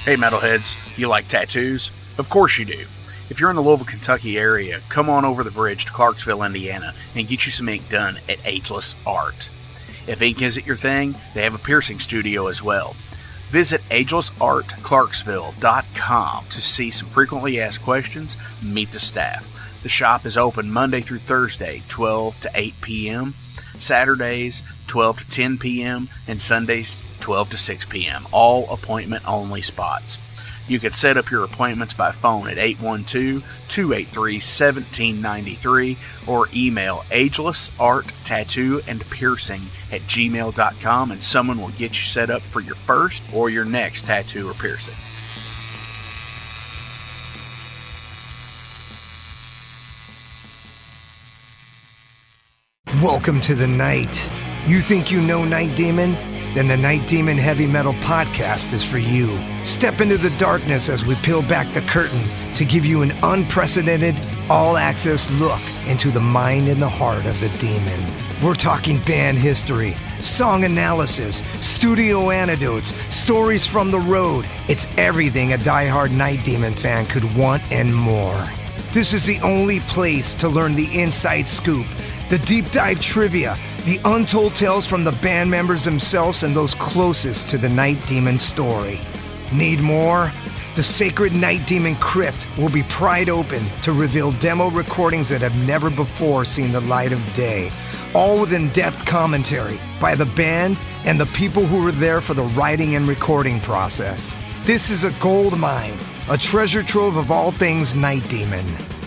Hey metalheads, you like tattoos? Of course you do. If you're in the Louisville, Kentucky area, come on over the bridge to Clarksville, Indiana, and get you some ink done at Ageless Art. If ink isn't your thing, they have a piercing studio as well. Visit agelessartclarksville.com to see some frequently asked questions, meet the staff. The shop is open Monday through Thursday, 12 to 8 p.m., Saturdays, 12 to 10 p.m., and Sundays, 12 to 6 p.m., all appointment-only spots. You can set up your appointments by phone at 812-283-1793 or email agelessarttattooandpiercing@gmail.com and someone will get you set up for your first or your next tattoo or piercing. Welcome to the night. You think you know Night Demon? Then the Night Demon Heavy Metal Podcast is for you. Step into the darkness as we peel back the curtain to give you an unprecedented, all-access look into the mind and the heart of the demon. We're talking band history, song analysis, studio anecdotes, stories from the road. It's everything a diehard Night Demon fan could want and more. This is the only place to learn the inside scoop, the deep dive trivia, the untold tales from the band members themselves and those closest to the Night Demon story. Need more? The Sacred Night Demon Crypt will be pried open to reveal demo recordings that have never before seen the light of day, all with in-depth commentary by the band and the people who were there for the writing and recording process. This is a gold mine, a treasure trove of all things Night Demon.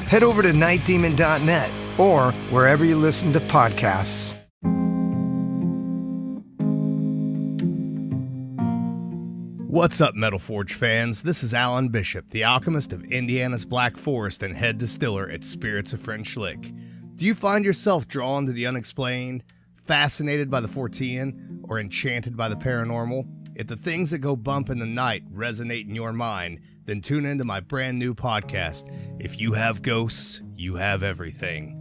Head over to nightdemon.net or wherever you listen to podcasts. What's up, Metal Forge fans? This is Alan Bishop, the alchemist of Indiana's Black Forest and head distiller at Spirits of French Lick. Do you find yourself drawn to the unexplained, fascinated by the Fortean, or enchanted by the paranormal? If the things that go bump in the night resonate in your mind, then tune into my brand new podcast, If You Have Ghosts, You Have Everything.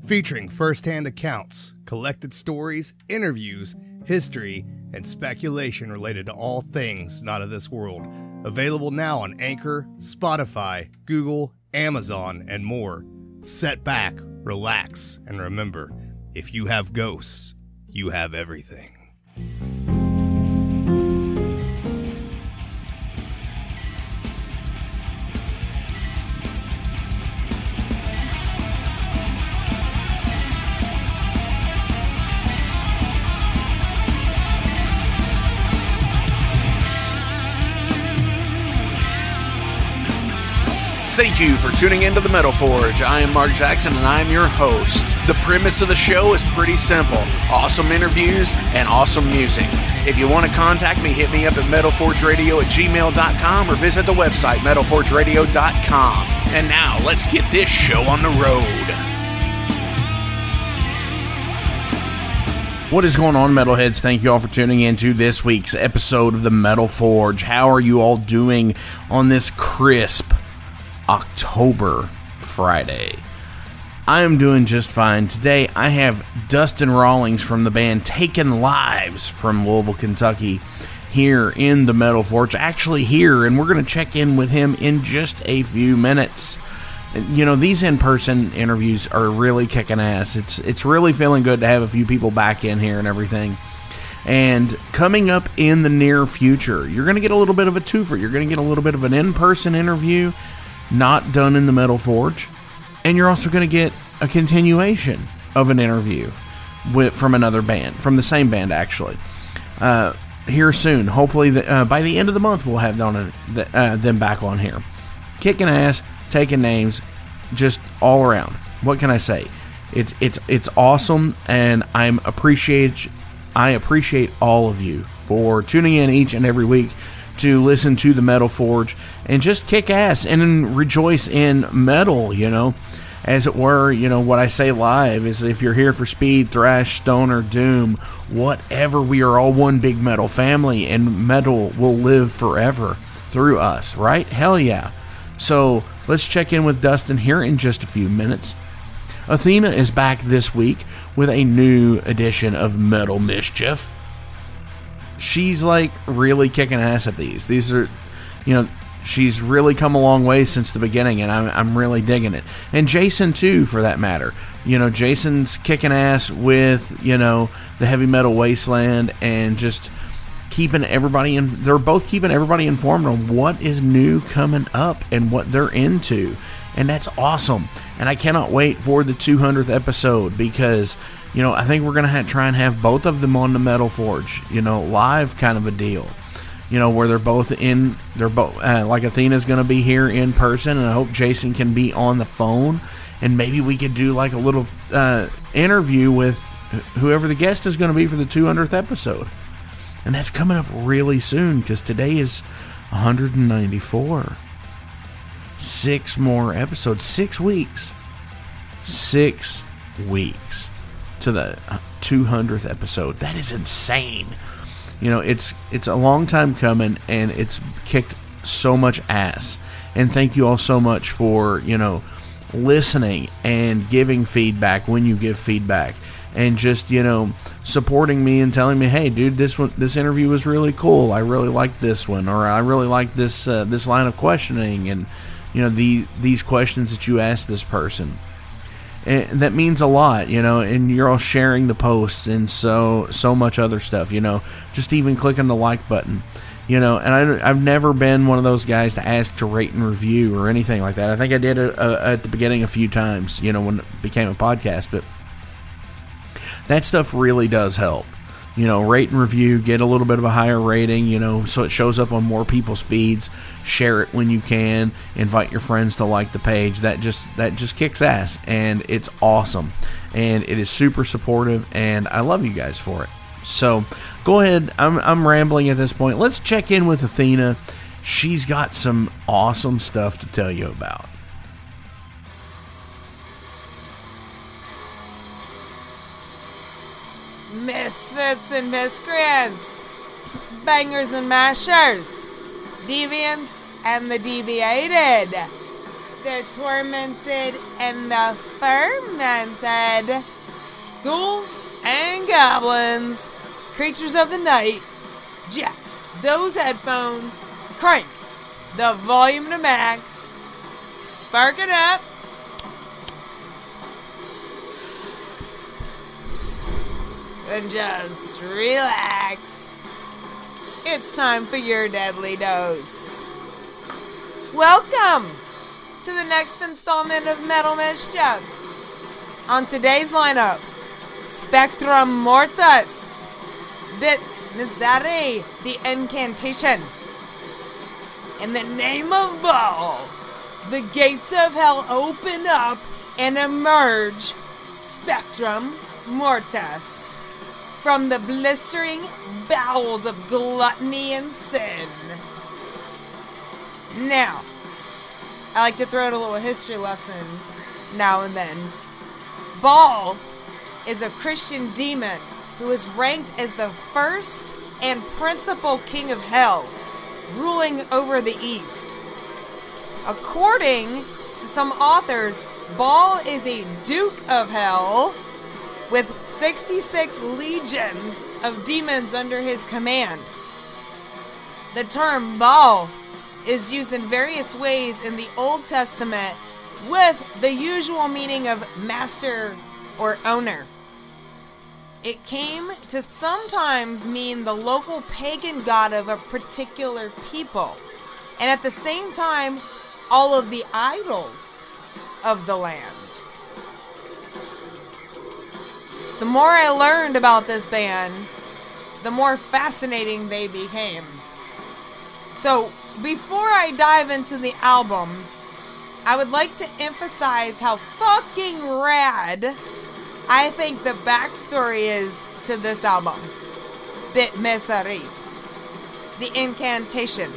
Featuring first-hand accounts, collected stories, interviews, history, and speculation related to all things not of this world. Available now on Anchor, Spotify, Google, Amazon, and more. Set back, relax, and remember, if you have ghosts, you have everything. Thank you for tuning into the Metal Forge. I am Mark Jackson and I am your host. The premise of the show is pretty simple. Awesome interviews and awesome music. If you want to contact me, hit me up at metalforgeradio@gmail.com or visit the website metalforgeradio.com. And now, let's get this show on the road. What is going on, Metalheads? Thank you all for tuning in to this week's episode of the Metal Forge. How are you all doing on this crisp October Friday? I am doing just fine. Today I have Dustin Rawlings from the band Taken Lives from Louisville, Kentucky here in the Metal Forge. Actually here, and we're going to check in with him in just a few minutes. You know, these in-person interviews are really kicking ass. It's really feeling good to have a few people back in here and everything. And coming up in the near future, you're going to get a little bit of a twofer. You're going to get a little bit of an in-person interview not done in the Metal Forge, and you're also going to get a continuation of an interview from another band, from the same band actually, here soon. Hopefully by the end of the month we'll have them back on here, kicking ass, taking names, just all around. What can I say? It's awesome, and I appreciate all of you for tuning in each and every week to listen to the Metal Forge and just kick ass and rejoice in metal, you know, as it were. You know, what I say live is, if you're here for speed, thrash, stoner, doom, whatever, we are all one big metal family, and metal will live forever through us, right? Hell yeah. So let's check in with Dustin here in just a few minutes. Athena is back this week with a new edition of Metal Mischief. She's like really kicking ass at these. These are she's really come a long way since the beginning, and I'm really digging it. And Jason too, for that matter. Jason's kicking ass with the Heavy Metal Wasteland, and just keeping everybody they're both keeping everybody informed on what is new coming up and what they're into, and that's awesome. And I cannot wait for the 200th episode, because I think we're gonna try and have both of them on the Metal Forge, live kind of a deal, where they're both like Athena's gonna be here in person, and I hope Jason can be on the phone, and maybe we could do like a little interview with whoever the guest is going to be for the 200th episode. And that's coming up really soon, because today is 194. 6 more episodes. 6 weeks. 6 weeks to the 200th episode. That is insane. It's a long time coming, and it's kicked so much ass. And thank you all so much for, listening and giving feedback when you give feedback. And just, supporting me and telling me, hey, dude, this interview was really cool. I really liked this one, or I really liked this line of questioning, and these questions that you asked this person. And that means a lot, and you're all sharing the posts and so much other stuff, just even clicking the like button, and I've never been one of those guys to ask to rate and review or anything like that. I think I did at the beginning a few times, when it became a podcast, but that stuff really does help. Rate and review, get a little bit of a higher rating, so it shows up on more people's feeds. Share it when you can. Invite your friends to like the page. That just kicks ass, and it's awesome. And it is super supportive, and I love you guys for it. So go ahead. I'm rambling at this point. Let's check in with Athena. She's got some awesome stuff to tell you about. Misfits and miscreants, bangers and mashers, deviants and the deviated, the tormented and the fermented, ghouls and goblins, creatures of the night. Jack those headphones, crank the volume to max, spark it up, and just relax. It's time for your deadly dose. Welcome to the next installment of Metal Mischief. On today's lineup, Spectrum Mortis, Bit Misery, the Incantation. In the name of Baal, the gates of hell open up and emerge Spectrum Mortis from the blistering bowels of gluttony and sin. Now, I like to throw in a little history lesson now and then. Baal is a Christian demon who is ranked as the first and principal king of hell, ruling over the East. According to some authors, Baal is a duke of hell with 66 legions of demons under his command. The term Baal is used in various ways in the Old Testament with the usual meaning of master or owner. It came to sometimes mean the local pagan god of a particular people, and at the same time, all of the idols of the land. The more I learned about this band, the more fascinating they became. So, before I dive into the album, I would like to emphasize how fucking rad I think the backstory is to this album. Bit Misery, the Incantation.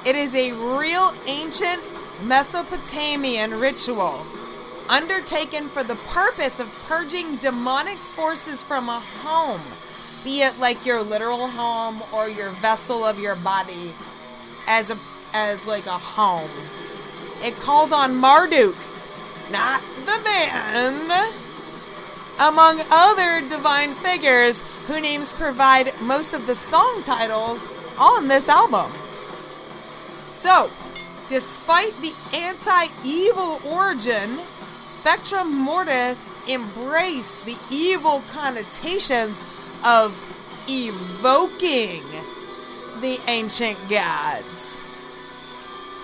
It is a real ancient Mesopotamian ritual undertaken for the purpose of purging demonic forces from a home, be it like your literal home or your vessel of your body as like a home. It calls on Marduk, not the band, among other divine figures whose names provide most of the song titles on this album. So, despite the anti-evil origin, Spectrum Mortis embrace the evil connotations of evoking the ancient gods.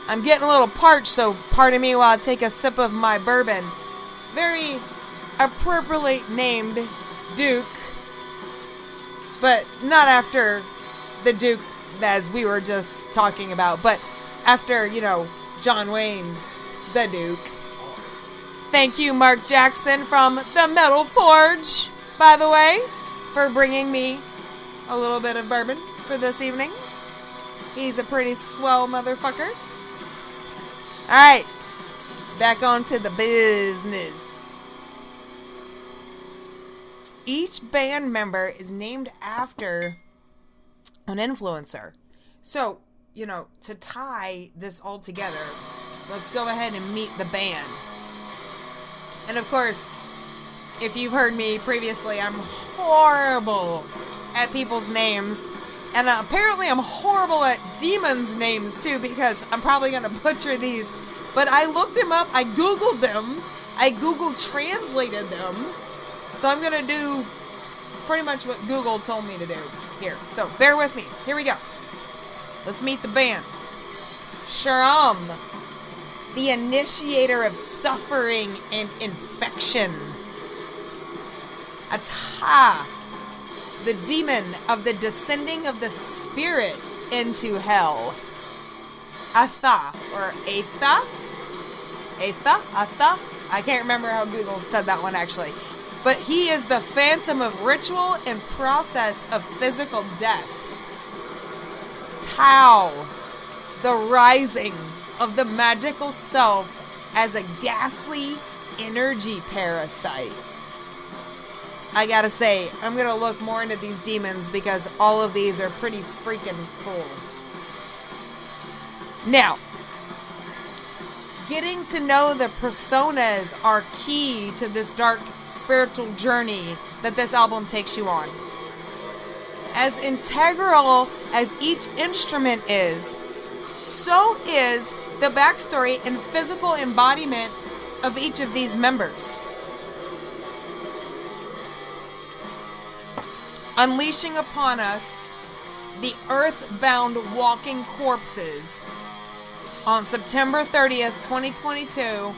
I'm getting a little parched, so pardon me while I take a sip of my bourbon. Very appropriately named Duke, but not after the Duke as we were just talking about, but after, John Wayne, the Duke. Thank you, Mark Jackson from the Metal Forge, by the way, for bringing me a little bit of bourbon for this evening. He's a pretty swell motherfucker. Alright, back on to the business. Each band member is named after an influencer. So, to tie this all together, let's go ahead and meet the band. And of course, if you've heard me previously, I'm horrible at people's names. And apparently I'm horrible at demons' names too, because I'm probably going to butcher these. But I looked them up, I Googled them, I Google translated them. So I'm going to do pretty much what Google told me to do here. So bear with me. Here we go. Let's meet the band. Sharam, the initiator of suffering and infection. Ata, the demon of the descending of the spirit into hell. Atha, or Atha? Atha? I can't remember how Google said that one actually. But he is the phantom of ritual and process of physical death. Tau, the rising of the magical self as a ghastly energy parasite. I gotta say, I'm gonna look more into these demons because all of these are pretty freaking cool. Now, getting to know the personas are key to this dark spiritual journey that this album takes you on. As integral as each instrument is, so is the backstory and physical embodiment of each of these members. Unleashing upon us the earthbound walking corpses on September 30th, 2022,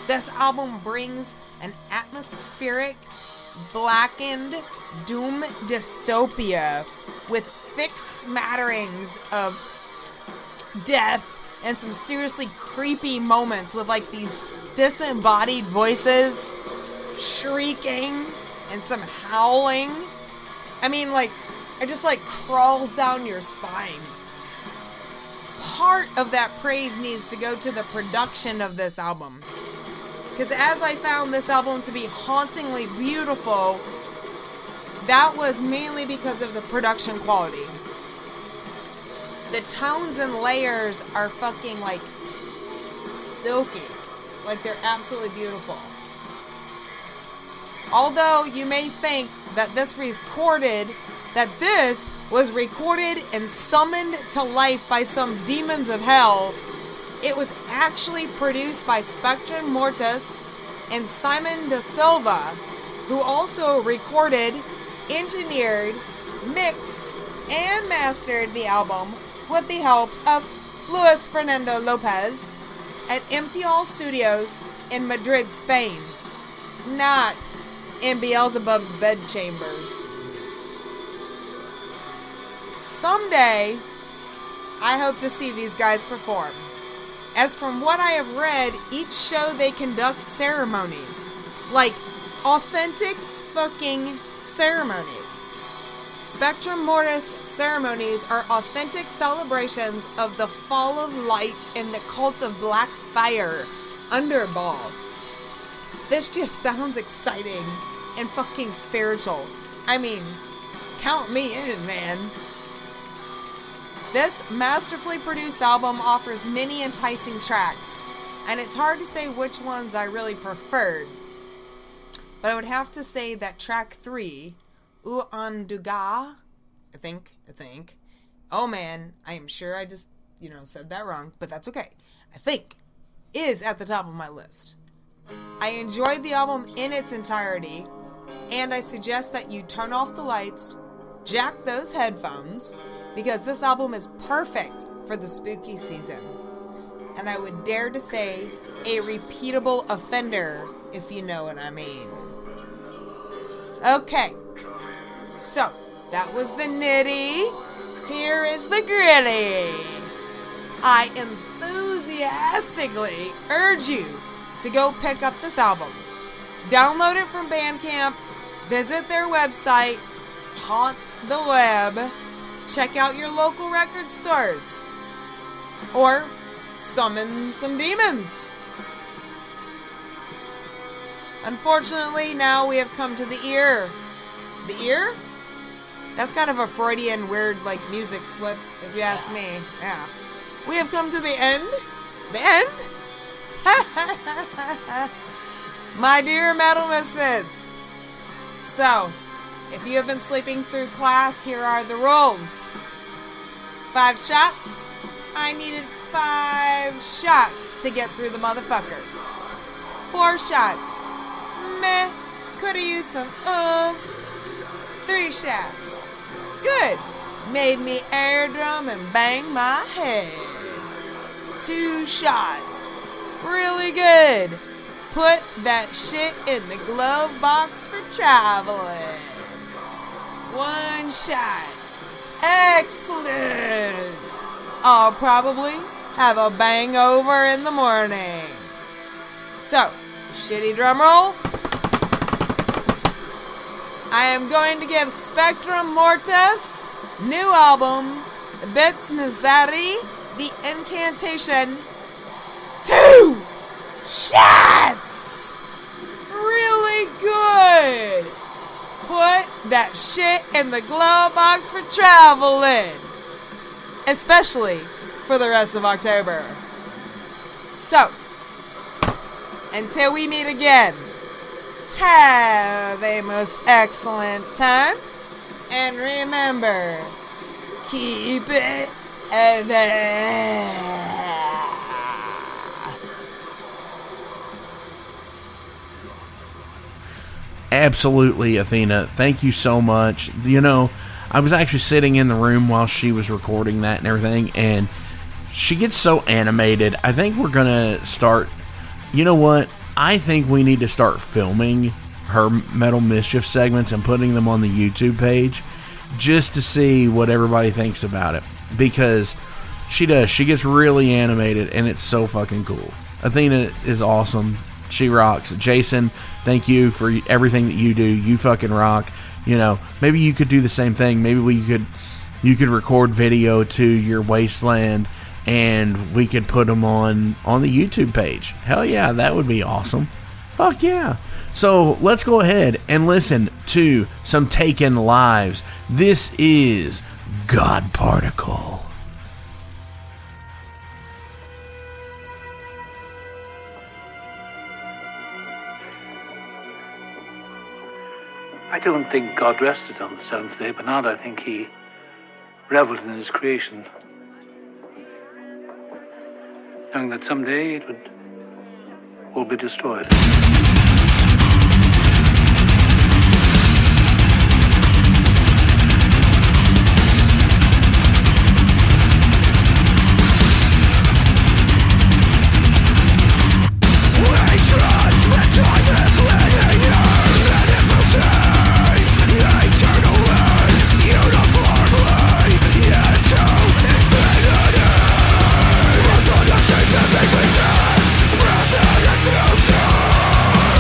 this album brings an atmospheric, blackened doom dystopia with thick smatterings of death and some seriously creepy moments with like these disembodied voices shrieking and some howling. I mean, like, it just like crawls down your spine. Part of that praise needs to go to the production of this album. Because as I found this album to be hauntingly beautiful, that was mainly because of the production quality. The tones and layers are fucking like silky. Like they're absolutely beautiful. Although you may think that this was recorded and summoned to life by some demons of hell, it was actually produced by Spectrum Mortis and Simon Da Silva, who also recorded, engineered, mixed, and mastered the album with the help of Luis Fernando Lopez at Empty Hall Studios in Madrid, Spain, not in Beelzebub's bedchambers. Someday, I hope to see these guys perform. As from what I have read, each show they conduct ceremonies. Like, authentic fucking ceremonies. Spectrum Mortis ceremonies are authentic celebrations of the fall of light and the cult of black fire, Underball. This just sounds exciting and fucking spiritual. I mean, count me in, man. This masterfully produced album offers many enticing tracks, and it's hard to say which ones I really preferred. But I would have to say that track 3, U Anduga, I think. Oh man, I am sure I just said that wrong, but that's okay. I think is at the top of my list. I enjoyed the album in its entirety, and I suggest that you turn off the lights, jack those headphones, because this album is perfect for the spooky season. And I would dare to say a repeatable offender, if you know what I mean. Okay, so that was the nitty. Here is the gritty. I enthusiastically urge you to go pick up this album. Download it from Bandcamp, visit their website, haunt the web, check out your local record stores, or summon some demons. Unfortunately, now we have come to the ear. The ear? That's kind of a Freudian weird music slip, if you ask me. Yeah. We have come to the end. The end? My dear Metal Misfits. So, if you have been sleeping through class, here are the rules. 5 shots. I needed 5 shots to get through the motherfucker. 4 shots. Meh. Coulda used some oomph. 3 shots. Good. Made me air drum and bang my head. 2 shots. Really good. Put that shit in the glove box for traveling. 1 shot. Excellent. I'll probably have a bang-over in the morning. So, shitty drum roll. I am going to give Spectrum Mortis, new album, Bits Misery, The Incantation, 2 shots! Really good! Put that shit in the glove box for traveling. Especially for the rest of October. So, until we meet again, have a most excellent time. And remember, keep it there. Absolutely, Athena. Thank you so much. I was actually sitting in the room while she was recording that and everything, and she gets so animated. I think we're going to start... You know what? I think we need to start filming her Metal Mischief segments and putting them on the YouTube page just to see what everybody thinks about it. Because she does. She gets really animated, and it's so fucking cool. Athena is awesome. She rocks. Jason, thank you for everything that you do. You fucking rock. Maybe you could do the same thing. Maybe you could record video to your Wasteland, and we could put them on the YouTube page. Hell yeah, that would be awesome. Fuck yeah. So let's go ahead and listen to some Taken Lives. This is God Particle. I don't think God rested on the seventh day, but now I think he reveled in his creation, knowing that someday it would all be destroyed. Between us, present and future.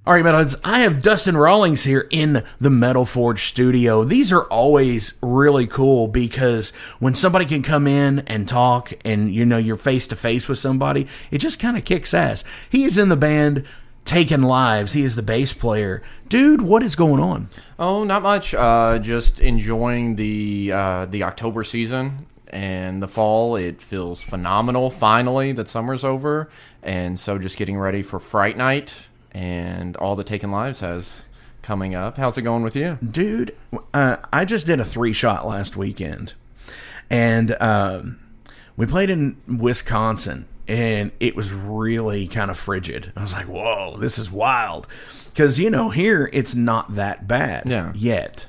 All right, Metalheads, I have Dustin Rawlings here in the Metal Forge studio. These are always really cool because when somebody can come in and talk and, you know, you're face-to-face with somebody, it just kind of kicks ass. He is in the band Taking Lives. He is the bass player. Dude, what is going on? Oh, not much. Just enjoying the October season and the fall. It feels phenomenal, finally, that summer's over. And so just getting ready for Fright Night and all the Taken Lives has coming up. How's it going with you? Dude, I just did a 3-shot last weekend. And we played in Wisconsin, and it was really kind of frigid. I was like, whoa, this is wild. Because, you know, here it's not that bad yet.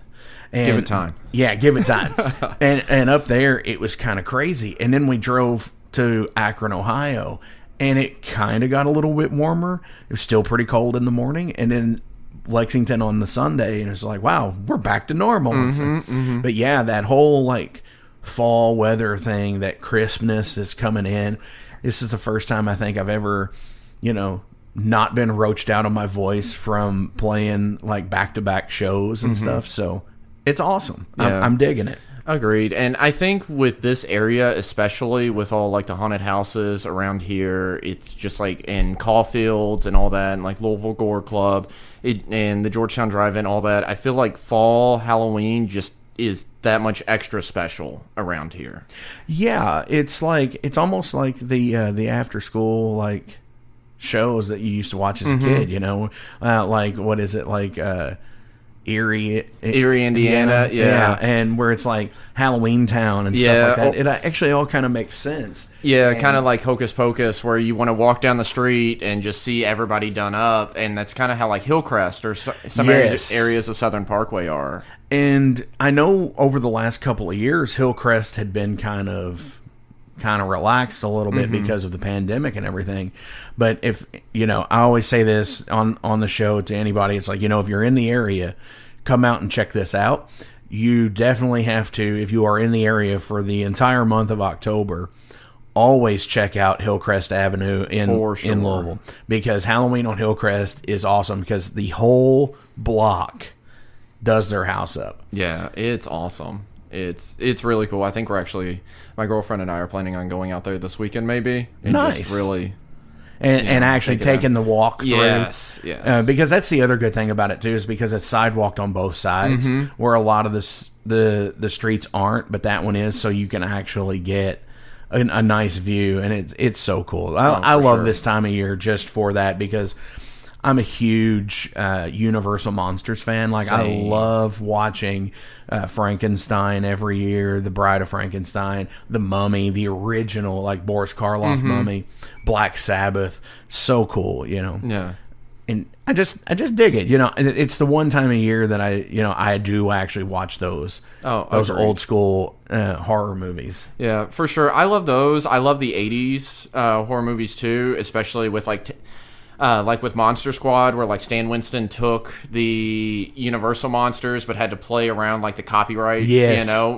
And, give it time. Yeah, give it time. and up there, it was kind of crazy. And then we drove to Akron, Ohio, and it kind of got a little bit warmer. It was still pretty cold in the morning. And then Lexington on the Sunday, and it's like, wow, we're back to normal. But yeah, that whole like fall weather thing, that crispness is coming in. This is the first time I think I've ever, you know, not been roached out of my voice from playing like back-to-back shows and stuff. So it's awesome. Yeah. I'm digging it. Agreed. And I think with this area, especially with all like the haunted houses around here, it's just like in Caulfields and all that, and like Louisville Gore Club and the Georgetown Drive-In, all that. I feel like fall Halloween just is that much extra special around here. Yeah, it's like it's almost like the after school like shows that you used to watch as a kid. You know, like what is it like? Erie, Indiana, yeah, and where it's like Halloween Town and stuff like that. It actually all kind of makes sense. Yeah, kind of like Hocus Pocus, where you want to walk down the street and just see everybody done up, and that's kind of how like Hillcrest or some areas of Southern Parkway are. And I know over the last couple of years, Hillcrest had been kind of relaxed a little bit because of the pandemic and everything. But if, you know, I always say this on the show to anybody, it's like, you know, if you're in the area, come out and check this out. You definitely have to, if you are in the area for the entire month of October, always check out Hillcrest Avenue in Louisville, because Halloween on Hillcrest is awesome because the whole block does their house up. Yeah, it's awesome. It's really cool. I think we're actually, my girlfriend and I are planning on going out there this weekend maybe. And nice. Just really... And actually taking the walk through. Yes. Because that's the other good thing about it, too, is because it's sidewalked on both sides, where a lot of the streets aren't, but that one is, so you can actually get a nice view, and it's so cool. I love this time of year just for that, because I'm a huge Universal Monsters fan. Like, I love watching Frankenstein every year, The Bride of Frankenstein, The Mummy, the original, like Boris Karloff Mummy, Black Sabbath. So cool, you know. Yeah. And I just dig it, you know. It's the one time a year that I do actually watch those old school horror movies. Yeah, for sure. I love those. I love the 80s horror movies too, especially with like with Monster Squad, where like Stan Winston took the Universal monsters but had to play around like the copyright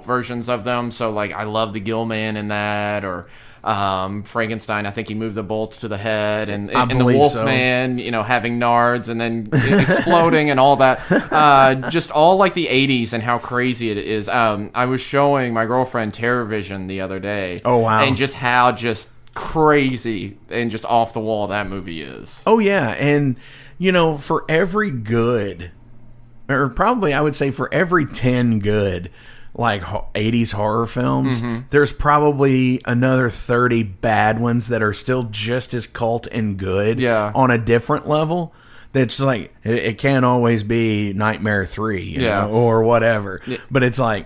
versions of them. So like I love the Gillman in that, or Frankenstein, I think he moved the bolts to the head, and the Wolfman, you know, having nards and then exploding and all that. Just all like the 80s and how crazy it is. I was showing my girlfriend Terror Vision the other day. Oh, wow. And just how just crazy and just off the wall that movie is. Oh, yeah. And, you know, for every good, or probably I would say for every 10 good, like 80s horror films, there's probably another 30 bad ones that are still just as cult and good on a different level. That's like, it can't always be Nightmare 3, you know, or whatever. Yeah. But it's like,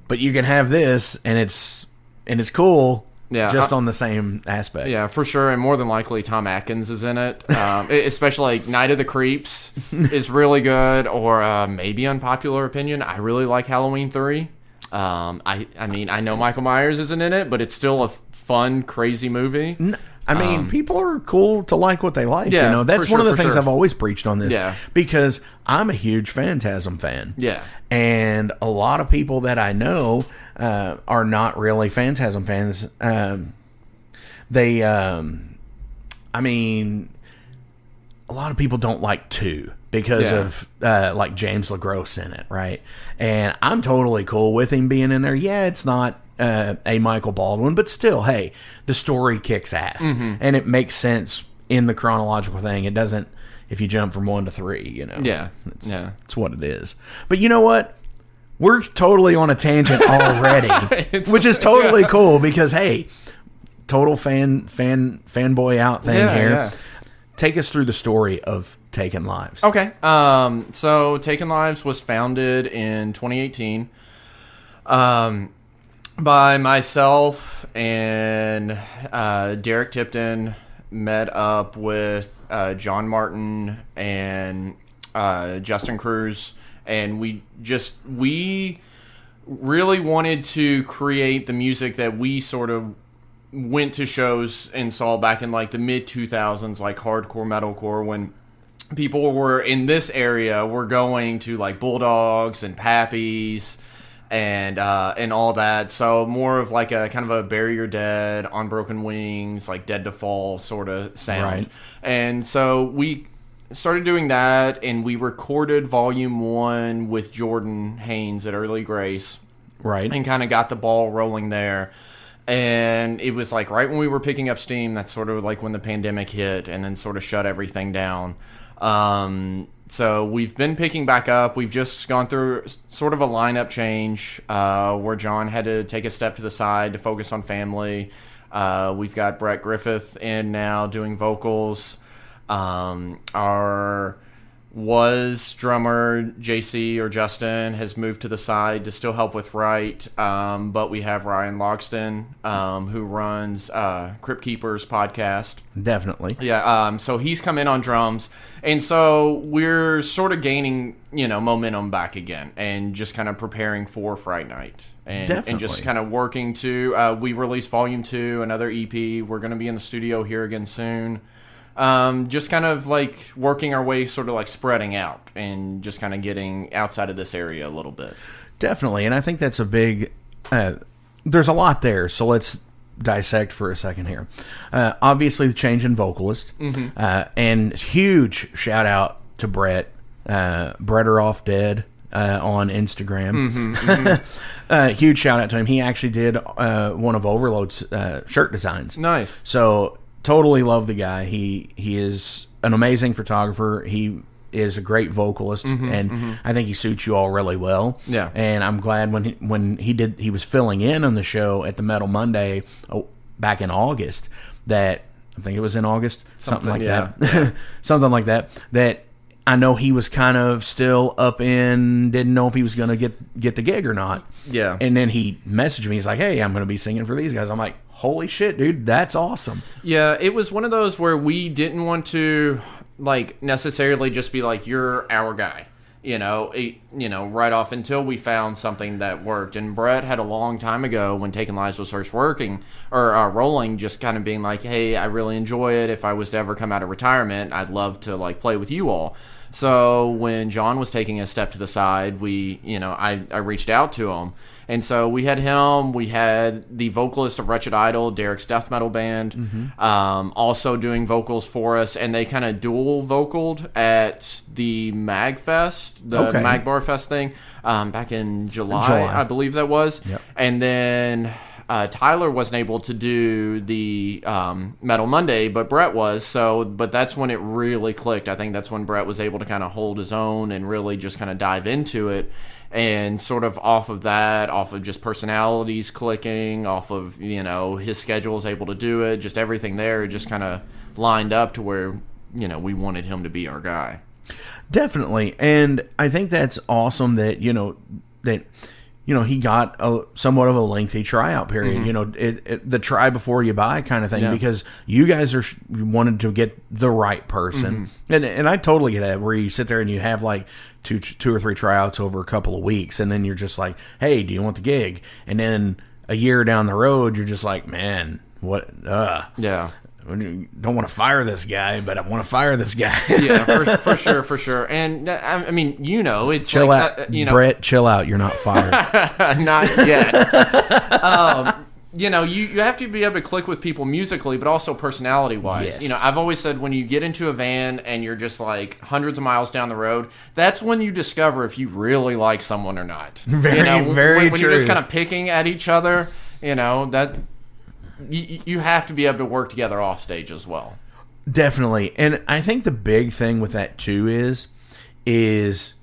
but you can have this, and it's cool. Yeah, just on the same aspect. Yeah, for sure. And more than likely, Tom Atkins is in it. Especially like Night of the Creeps is really good. Or maybe unpopular opinion, I really like Halloween 3. I mean, I know Michael Myers isn't in it, but it's still a fun, crazy movie. I mean, people are cool to like what they like. Yeah, you know, that's one of the things sure. I've always preached on this. Yeah. Because I'm a huge Phantasm fan. Yeah. And a lot of people that I know are not really Phantasm fans. I mean, a lot of people don't like 2 because of like James LaGrosse in it, right? And I'm totally cool with him being in there. Yeah, it's not a Michael Baldwin, but still, hey, the story kicks ass, and it makes sense in the chronological thing. It doesn't if you jump from 1 to 3, you know. It's what it is. But you know what? We're totally on a tangent already, which is totally cool because, hey, total fanboy out thing here. Yeah. Take us through the story of Taken Lives. Okay. So Taken Lives was founded in 2018 by myself and Derek Tipton. Met up with John Martin and Justin Cruz, and we really wanted to create the music that we sort of went to shows and saw back in like the mid 2000s, like hardcore metalcore, when people were in this area were going to like Bulldogs and Pappies and all that. So more of like a kind of a Bury Your Dead, On Broken Wings, like Dead to Fall sort of sound. Right. And so we started doing that, and we recorded Volume 1 with Jordan Haynes at Early Grace. Right. And kind of got the ball rolling there. And it was like right when we were picking up steam, that's sort of like when the pandemic hit and then sort of shut everything down. So we've been picking back up. We've just gone through sort of a lineup change where John had to take a step to the side to focus on family. We've got Brett Griffith in now doing vocals. Our drummer JC or Justin has moved to the side to still help with Right, but we have Ryan Logston who runs Crypt Keepers podcast. Definitely. Yeah, so he's come in on drums, and so we're sort of gaining momentum back again and just kind of preparing for Fright Night and just kind of working to we released Volume 2, another EP. We're going to be in the studio here again soon. Just kind of like working our way, sort of like spreading out and just kind of getting outside of this area a little bit. Definitely. And I think that's a big, there's a lot there. So let's dissect for a second here. Obviously the change in vocalist, and huge shout out to Brett, Bretter Off Dead, on Instagram. Huge shout out to him. He actually did, one of Overload's, shirt designs. Nice. So, totally love the guy. He is an amazing photographer. He is a great vocalist, and I think he suits you all really well. Yeah. And I'm glad when he was filling in on the show at the Metal Monday back in August, that I think it was in August, something like that. Something like that. That I know he was kind of still up in, didn't know if he was going to get the gig or not. Yeah. And then he messaged me. He's like, "Hey, I'm going to be singing for these guys." I'm like, holy shit, dude, that's awesome. Yeah, it was one of those where we didn't want to like necessarily just be like, "You're our guy," right off, until we found something that worked. And Brett had a long time ago, when Taken Lives was first working or rolling, just kind of being like, "Hey, I really enjoy it. If I was to ever come out of retirement, I'd love to like play with you all." So when John was taking a step to the side, I reached out to him. And so we had him, we had the vocalist of Wretched Idol, Derek's death metal band, also doing vocals for us, and they kind of dual vocaled at the MagFest, the Magbar Fest thing, back in July, I believe that was. Yep. And then Tyler wasn't able to do the Metal Monday, but Brett was. But that's when it really clicked. I think that's when Brett was able to kind of hold his own and really just kind of dive into it. And sort of off of that, off of just personalities clicking, off of, his schedule is able to do it, just everything there just kind of lined up to where, we wanted him to be our guy. Definitely. And I think that's awesome that, he got somewhat of a lengthy tryout period, the try before you buy kind of thing, because you guys wanted to get the right person. And I totally get that, where you sit there and you have like two or three tryouts over a couple of weeks, and then you're just like, "Hey, do you want the gig?" And then a year down the road, you're just like, "Man, what? Yeah. I don't want to fire this guy, but I want to fire this guy." Yeah, for sure. And I mean, it's chill like, out, Brett. Chill out. You're not fired. Not yet. you know, you have to be able to click with people musically, but also personality-wise. Yes. You know, I've always said when you get into a van and you're just like hundreds of miles down the road, that's when you discover if you really like someone or not. Very, you know, very when true. you're just kind of picking at each other, you know, that you have to be able to work together off stage as well. Definitely. And I think the big thing with that too is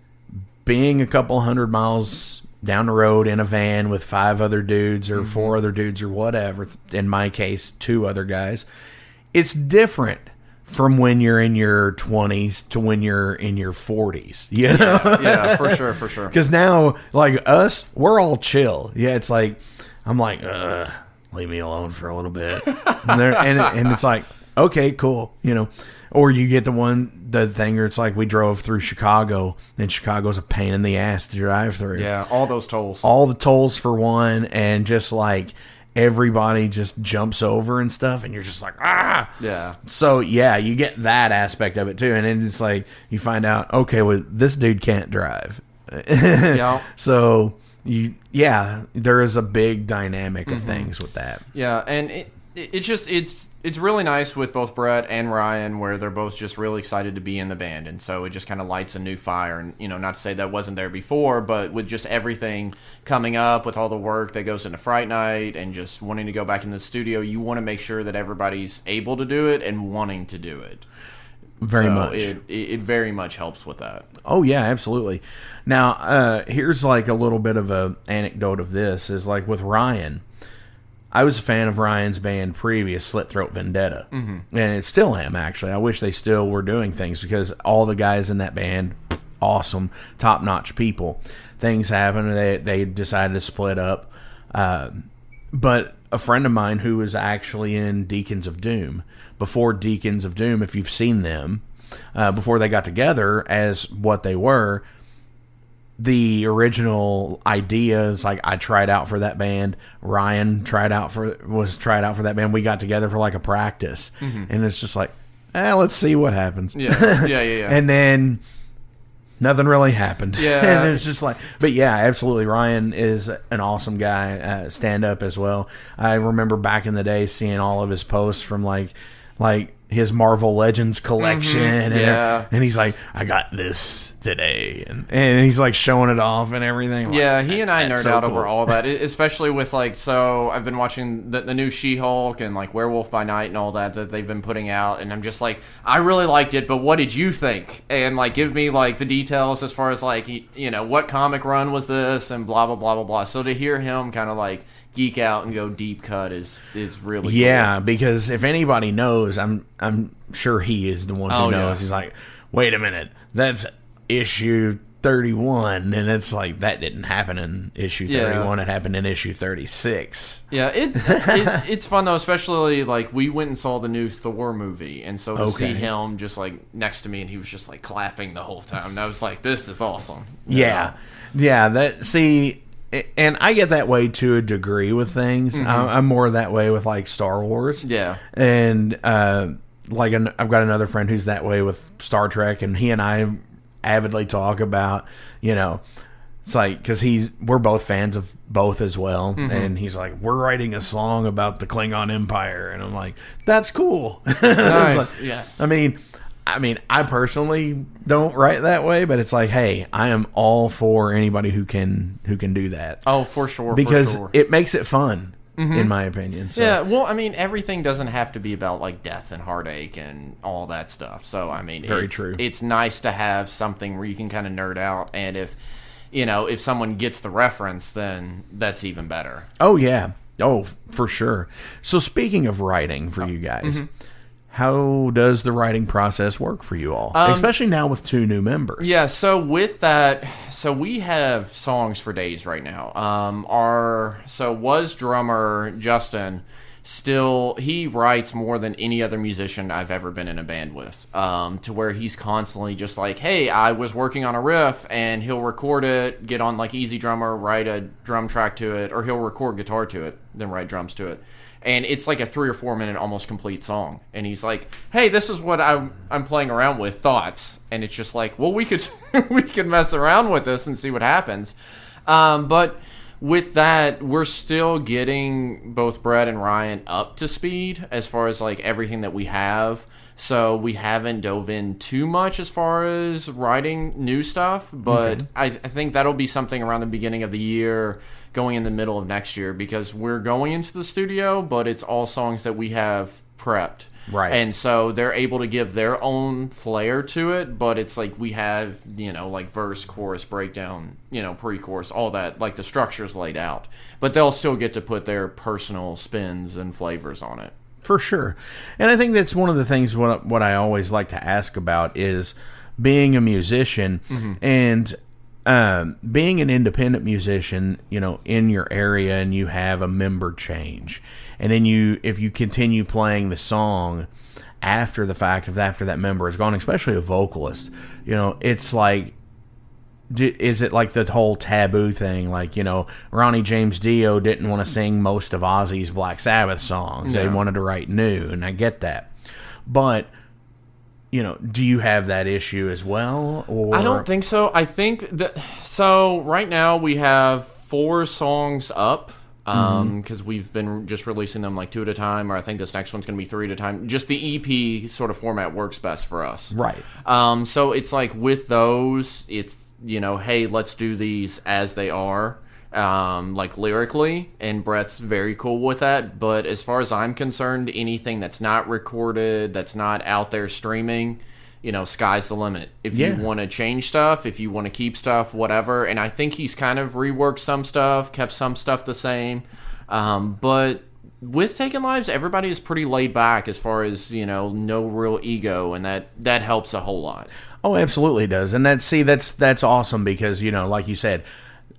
being a couple hundred miles down the road in a van with 5 other dudes or 4 other dudes or whatever, in my case 2 other guys. It's different from when you're in your 20s to when you're in your 40s, you know? Yeah, for sure. Because now, like us, we're all chill. Yeah, it's like, I'm like, leave me alone for a little bit. And it's like, okay, cool, you know. Or you get the thing where it's like we drove through Chicago, and Chicago's a pain in the ass to drive through. Yeah, all those tolls. All the tolls for one, and just like everybody just jumps over and stuff, and you're just like, ah! Yeah. So, yeah, you get that aspect of it, too. And then it's like, you find out, okay, well, this dude can't drive. Yeah. So, there is a big dynamic of things with that. Yeah, and it's really nice with both Brett and Ryan, where they're both just really excited to be in the band, and so it just kind of lights a new fire. And, you know, not to say that wasn't there before, but with just everything coming up, with all the work that goes into Fright Night, and just wanting to go back in the studio, you want to make sure that everybody's able to do it and wanting to do it. Very much. It very much helps with that. Oh, yeah, absolutely. Now, here's like a little bit of an anecdote of this, is like with Ryan. I was a fan of Ryan's band previous, Slit Throat Vendetta. And it still am, actually. I wish they still were doing things, because all the guys in that band, awesome, top-notch people. Things happened, they decided to split up. But a friend of mine who was actually in Deacons of Doom, before Deacons of Doom, if you've seen them, before they got together as what they were, the original idea is like, I tried out for that band. Ryan tried out for that band. We got together for like a practice, and it's just like, let's see what happens. Yeah. And then nothing really happened. Yeah. And it's just like, but yeah, absolutely. Ryan is an awesome guy, stand up as well. I remember back in the day seeing all of his posts from like his Marvel Legends collection, and he's like, I got this today, and he's like showing it off and everything. I'm yeah, like, he and I nerd so out cool. over all that, especially with like, so I've been watching the new She-Hulk and like Werewolf by Night and all that they've been putting out, and I'm just like, I really liked it, but what did you think? And like, give me like the details as far as like, you know, what comic run was this, and blah blah blah blah blah. So to hear him kind of like geek out and go deep cut is really cool. Because if anybody knows, I'm sure he is the one who knows. Yeah. He's like, wait a minute, that's issue 31, and it's like, that didn't happen in issue 31. It happened in issue 36. Yeah, it's fun though, especially like we went and saw the new Thor movie, and so to see him just like next to me, and he was just like clapping the whole time, and I was like, this is awesome. Yeah. And I get that way to a degree with things. I'm more that way with like Star Wars. Yeah. And I've got another friend who's that way with Star Trek, and he and I avidly talk about, you know, it's like, because we're both fans of both as well, and he's like, we're writing a song about the Klingon Empire, and I'm like, that's cool. Nice. Like, yes. I mean, I personally don't write that way, but it's like, hey, I am all for anybody who can do that. Oh, for sure. Because it makes it fun, in my opinion. So. Yeah, well, I mean, everything doesn't have to be about like death and heartache and all that stuff. So, I mean, very true. It's nice to have something where you can kind of nerd out, and if someone gets the reference, then that's even better. Oh yeah, for sure. So, speaking of writing for you guys. How does the writing process work for you all? Especially now with 2 new members. Yeah, so with that, so we have songs for days right now. Was drummer Justin he writes more than any other musician I've ever been in a band with, to where he's constantly just like, hey, I was working on a riff, and he'll record it, get on like Easy Drummer, write a drum track to it, or he'll record guitar to it, then write drums to it. And it's like a 3 or 4 minute almost complete song. And he's like, hey, this is what I'm playing around with, thoughts. And it's just like, well, we could mess around with this and see what happens. But with that, we're still getting both Brett and Ryan up to speed as far as like everything that we have. So we haven't dove in too much as far as writing new stuff, but I think that'll be something around the beginning of the year, going in the middle of next year, because we're going into the studio, but it's all songs that we have prepped. Right. And so they're able to give their own flair to it, but it's like we have, like verse, chorus, breakdown, pre-chorus, all that, like the structure's laid out. But they'll still get to put their personal spins and flavors on it. For sure. And I think that's one of the things what I always like to ask about is being a musician and being an independent musician, in your area, and you have a member change. And then if you continue playing the song after the fact, after that member is gone, especially a vocalist, it's like, is it like the whole taboo thing? Like, Ronnie James Dio didn't want to sing most of Ozzy's Black Sabbath songs. No. They wanted to write new, and I get that. But, do you have that issue as well? Or I don't think so. I think that, so right now we have 4 songs up, because we've been just releasing them like 2 at a time, or I think this next one's going to be 3 at a time. Just the EP sort of format works best for us. Right. So it's like with those, it's, hey, let's do these as they are, like lyrically, and Brett's very cool with that. But as far as I'm concerned, anything that's not recorded, that's not out there streaming, sky's the limit. If you want to change stuff, if you want to keep stuff, whatever. And I think he's kind of reworked some stuff, kept some stuff the same. But with Taking Lives, everybody is pretty laid back as far as, no real ego, and that helps a whole lot. Oh, absolutely does. And that's awesome because, like you said,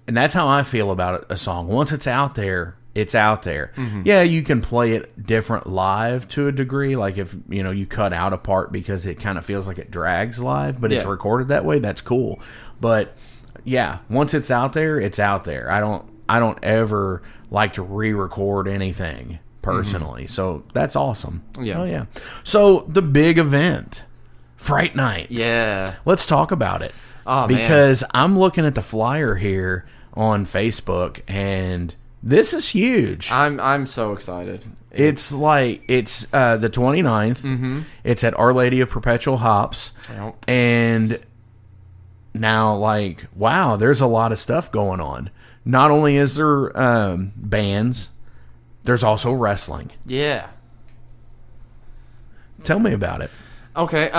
and that's how I feel about a song. Once it's out there, it's out there. Yeah, you can play it different live to a degree. Like if, you cut out a part because it kind of feels like it drags live, but it's recorded that way, that's cool. But yeah, once it's out there, it's out there. I don't ever like to re-record anything personally. So that's awesome. Yeah. Oh yeah. So the big event, Fright Night. Yeah. Let's talk about it. Oh, because I'm looking at the flyer here on Facebook, and this is huge. I'm so excited. It's the 29th. It's at Our Lady of Perpetual Hops. Yep. And now, wow, there's a lot of stuff going on. Not only is there bands, there's also wrestling. Yeah. Tell me about it. Okay,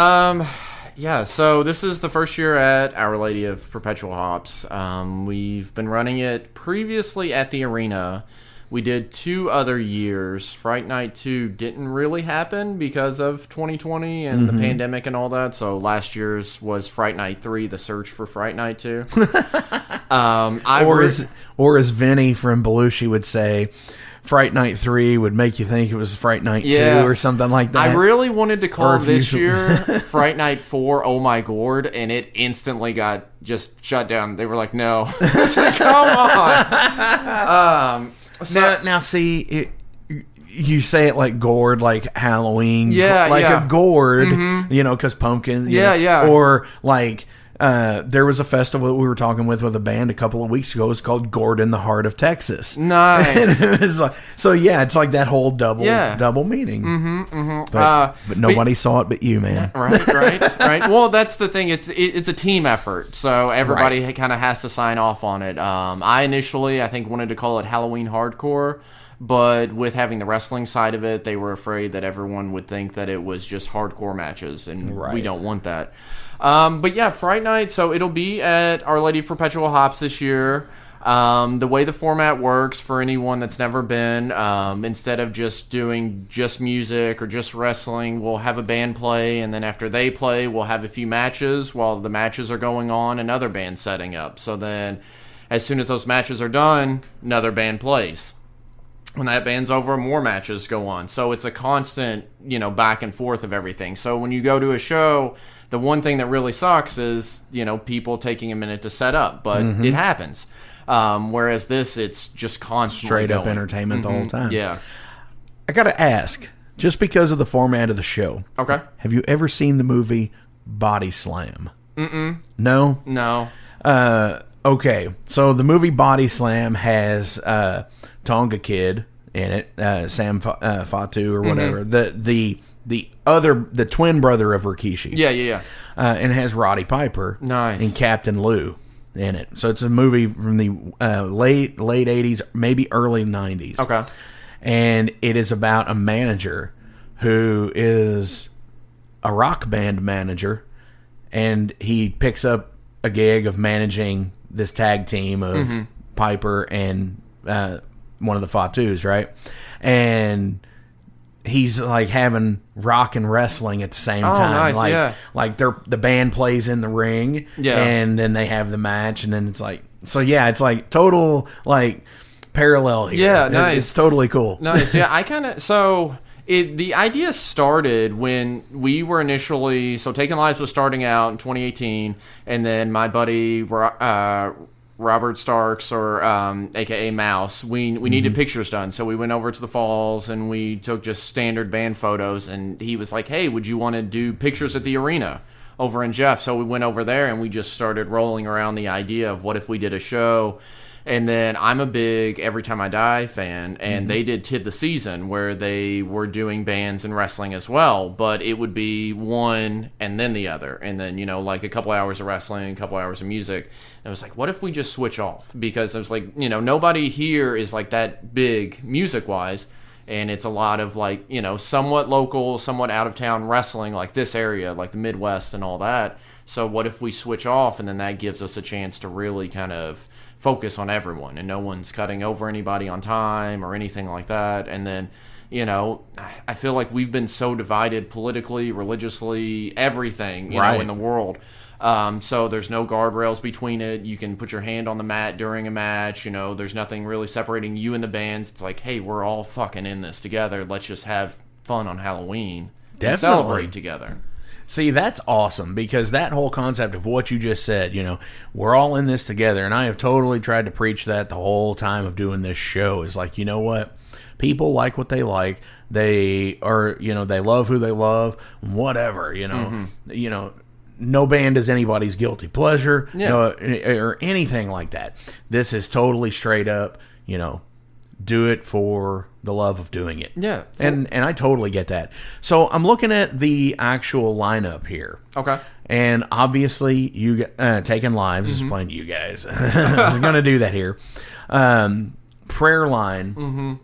yeah, so this is the first year at Our Lady of Perpetual Hops. We've been running it previously at the arena. We did 2 other years. Fright Night 2 didn't really happen because of 2020 and the pandemic and all that, so last year's was Fright Night 3, the search for Fright Night 2. Or as Vinny from Belushi would say, Fright Night 3 would make you think it was Fright Night 2 or something like that. I really wanted to call this year Fright Night 4 Oh My Gourd, and it instantly got just shut down. They were like, no. It's like, come on. Now see, you say it like gourd, like Halloween. Yeah, a gourd, because pumpkin. Yeah. Or like... there was a festival that we were talking with a band a couple of weeks ago. It was called Gourd in the Heart of Texas. Nice. It was like, so yeah, it's like that whole double meaning. But nobody saw it but you, man. Right. Well, that's the thing. It's a team effort, so everybody kind of has to sign off on it. I initially, I think, wanted to call it Halloween Hardcore, but with having the wrestling side of it, they were afraid that everyone would think that it was just hardcore matches, and we don't want that. But yeah, Fright Night, so it'll be at Our Lady of Perpetual Hops this year. The way the format works, for anyone that's never been, instead of just doing just music or just wrestling, we'll have a band play, and then after they play, we'll have a few matches. While the matches are going on, another band's setting up. So then, as soon as those matches are done, another band plays. When that band's over, more matches go on. So it's a constant, back and forth of everything. So when you go to a show, the one thing that really sucks is, people taking a minute to set up. But it happens. Whereas this, it's just constantly straight up going. Entertainment the whole time. Yeah. I got to ask, just because of the format of the show. Okay. Have you ever seen the movie Body Slam? No? No. Okay, so the movie Body Slam has Tonga Kid in it, Sam Fatu or whatever. The twin brother of Rikishi. Yeah. And it has Roddy Piper. Nice. And Captain Lou in it. So it's a movie from the late 80s, maybe early 90s. Okay. And it is about a manager who is a rock band manager, and he picks up a gig of managing this tag team of Piper and one of the Fatus, right? And he's like having rock and wrestling at the same time. Nice, like the band plays in the ring, and then they have the match, and then it's like, so yeah, it's like total like parallel here. Yeah, nice. It's totally cool. Nice. Yeah, the idea started when we were initially, so Taking Lives was starting out in 2018, and then my buddy Robert Starks, or aka Mouse, we needed pictures done, so we went over to the falls and we took just standard band photos, and he was like, hey, would you want to do pictures at the arena over in Jeff? So we went over there and we just started rolling around the idea of what if we did a show. And then I'm a big Every Time I Die fan, and they did Tid the Season, where they were doing bands and wrestling as well, but it would be one and then the other, and then, like a couple hours of wrestling, a couple hours of music. And I was like, what if we just switch off? Because I was like, nobody here is like that big music-wise, and it's a lot of like, somewhat local, somewhat out-of-town wrestling, like this area, like the Midwest and all that. So what if we switch off, and then that gives us a chance to really kind of focus on everyone, and no one's cutting over anybody on time or anything like that. And then, I feel like we've been so divided politically, religiously, everything, you know, in the world. So there's no guardrails between it. You can put your hand on the mat during a match. There's nothing really separating you and the bands. It's like, hey, we're all fucking in this together. Let's just have fun on Halloween and celebrate together. See, that's awesome, because that whole concept of what you just said, we're all in this together, and I have totally tried to preach that the whole time of doing this show, is like, you know what? People like what they like. They are, they love who they love, whatever, no band is anybody's guilty pleasure, or anything like that. This is totally straight up, do it for the love of doing it. Yeah. And I totally get that. So I'm looking at the actual lineup here. Okay. And obviously, you Taking Lives is playing to you guys. I'm going to do that here. Prayer Line. Mm-hmm.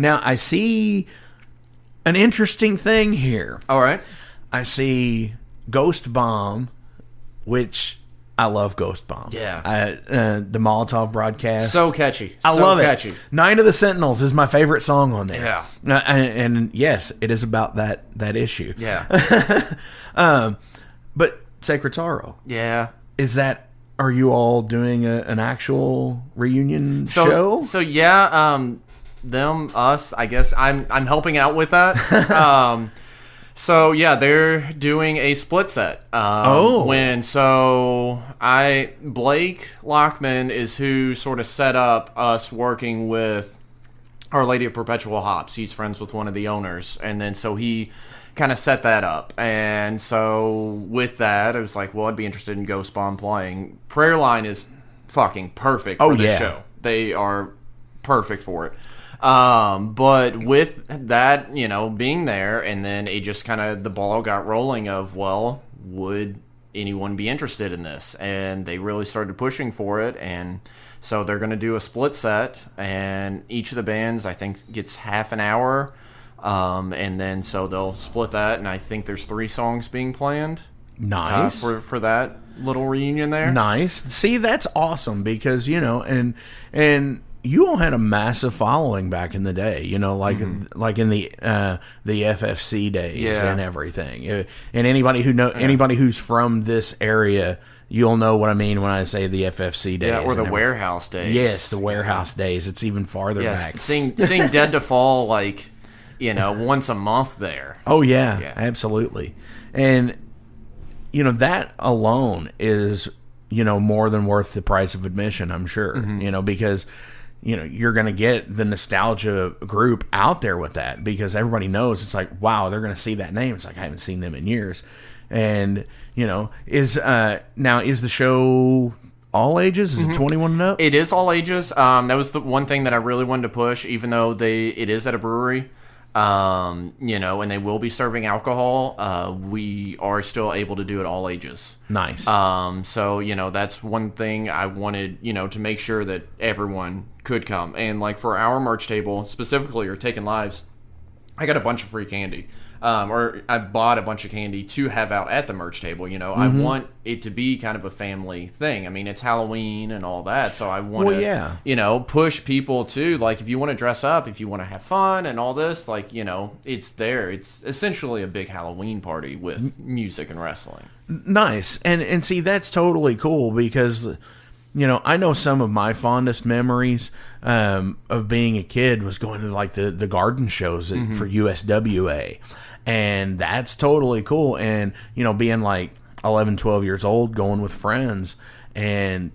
Now, I see an interesting thing here. All right. I see Ghost Bomb, which I love Ghost Bomb. Yeah. The Molotov broadcast. So catchy. I love catchy. it. Night of the Sentinels is my favorite song on there. Yeah. And yes, it is about that issue. Yeah. But Sacred Sorrow. Yeah. Are you all doing an actual reunion show? So yeah, us, I guess I'm helping out with that. So yeah, they're doing a split set. Blake Lockman is who sort of set up us working with Our Lady of Perpetual Hops. He's friends with one of the owners, and then so he kind of set that up. And so with that, I was like, well, I'd be interested in Ghost Bomb playing. Prayer Line is fucking perfect for this show. They are perfect for it. But with that, being there, and then it just kind of, the ball got rolling of, well, would anyone be interested in this? And they really started pushing for it, and so they're going to do a split set, and each of the bands, I think, gets half an hour, and then so they'll split that, and I think there's 3 songs being planned. Nice. For that little reunion there. Nice. See, that's awesome, because, and you all had a massive following back in the day, like in the FFC days and everything. And anybody who's from this area, you'll know what I mean when I say the FFC days. Yeah, or the warehouse days. Yes, the warehouse days. It's even farther back. Seeing Dead to Fall once a month there. Oh yeah, absolutely. And that alone is more than worth the price of admission, I'm sure. Because you're going to get the nostalgia group out there with that, because everybody knows it's like, wow, they're going to see that name. It's like, I haven't seen them in years. And, is the show all ages? Is it 21 and up? It is all ages. That was the one thing that I really wanted to push, even though it is at a brewery. You know, and they will be serving alcohol. We are still able to do it all ages. Nice. So, you know, that's one thing I wanted, you know, to make sure that everyone could come. And like for our merch table, specifically, or Taking Lives, I got a bunch of free candy. Or I bought a bunch of candy to have out at the merch table. You know, I want it to be kind of a family thing. I mean, it's Halloween and all that, so I want to, you know, push people to, like, if you want to dress up, if you want to have fun and all this, like, you know, it's there. It's essentially a big Halloween party with music and wrestling. Nice. And see, that's totally cool because, you know, I know some of my fondest memories of being a kid was going to, like, the garden shows for USWA. And that's totally cool. And, you know, being like 11, 12 years old, going with friends, and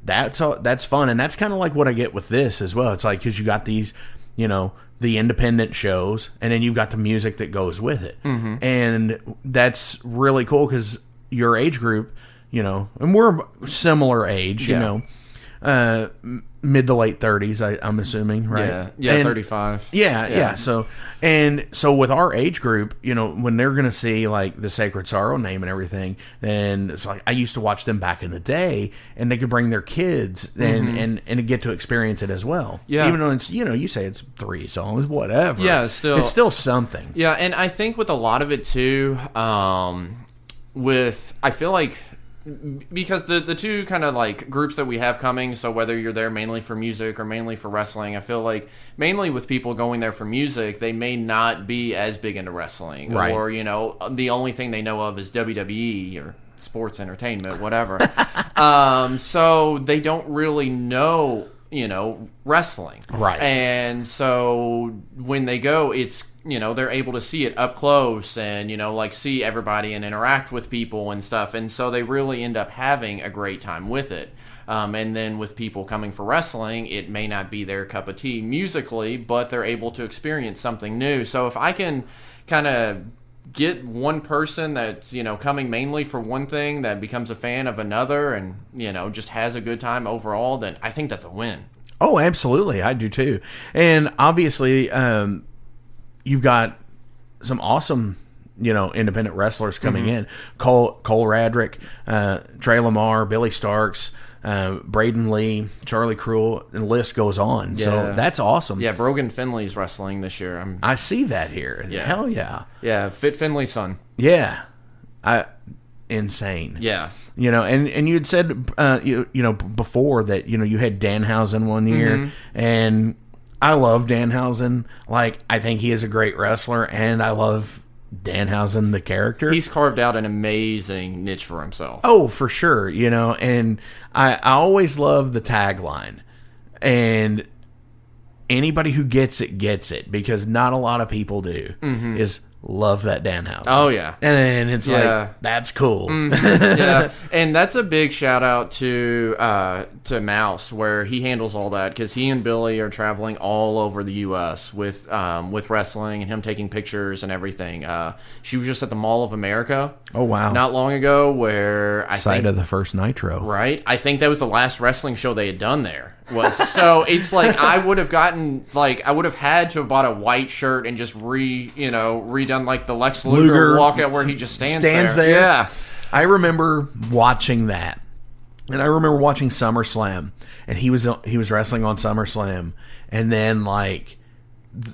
that's fun. And that's kind of like what I get with this as well. It's like, because you got these, you know, the independent shows, and then you've got the music that goes with it. And that's really cool because your age group, you know, and we're similar age, you know, mid to late 30s, I'm assuming, right? Yeah, and 35. Yeah. So with our age group, you know, when they're gonna see like the Sacred Sorrow name and everything, then it's like I used to watch them back in the day, and they could bring their kids and get to experience it as well. Yeah, even though it's, you know, you say it's 3 songs, whatever. Yeah, it's still something. Yeah, and I think with a lot of it too, I feel like, because the two kind of like groups that we have coming, so whether you're there mainly for music or mainly for wrestling, I feel like mainly with people going there for music, they may not be as big into wrestling, right? Or, you know, the only thing they know of is WWE or sports entertainment, whatever. So they don't really know, you know, wrestling, right? And so when they go, it's, you know, they're able to see it up close and, you know, like see everybody and interact with people and stuff. And so they really end up having a great time with it. And then with people coming for wrestling, it may not be their cup of tea musically, but they're able to experience something new. So if I can kind of get one person that's, you know, coming mainly for one thing that becomes a fan of another and, you know, just has a good time overall, then I think that's a win. Oh, absolutely. I do too. And obviously, you've got some awesome, you know, independent wrestlers coming in. Cole Radrick, Trey Lamar, Billy Starks, Braden Lee, Charlie Cruel, and the list goes on. Yeah. So that's awesome. Yeah, Brogan Finley's wrestling this year. I see that here. Yeah. Hell yeah. Yeah, Fit Finley's son. Yeah. Insane. Yeah. You know, and you had said, you know, before that, you know, you had Danhausen one year, and I love Danhausen. Like, I think he is a great wrestler, and I love Danhausen, the character. He's carved out an amazing niche for himself. Oh, for sure. You know, and I always love the tagline. And anybody who gets it, because not a lot of people do, is love that Danhausen. Oh, yeah. And it's like, that's cool. Yeah. And that's a big shout out to Mouse, where he handles all that, because he and Billy are traveling all over the U.S. with wrestling and him taking pictures and everything. She was just at the Mall of America. Oh, wow. Not long ago, where I Site think, of the first Nitro. Right? I think that was the last wrestling show they had done there. So it's like I would have had to have bought a white shirt and just redone like the Lex Luger walkout where he just stands there. Yeah. I remember watching that. And I remember watching SummerSlam, and he was wrestling on SummerSlam, and then like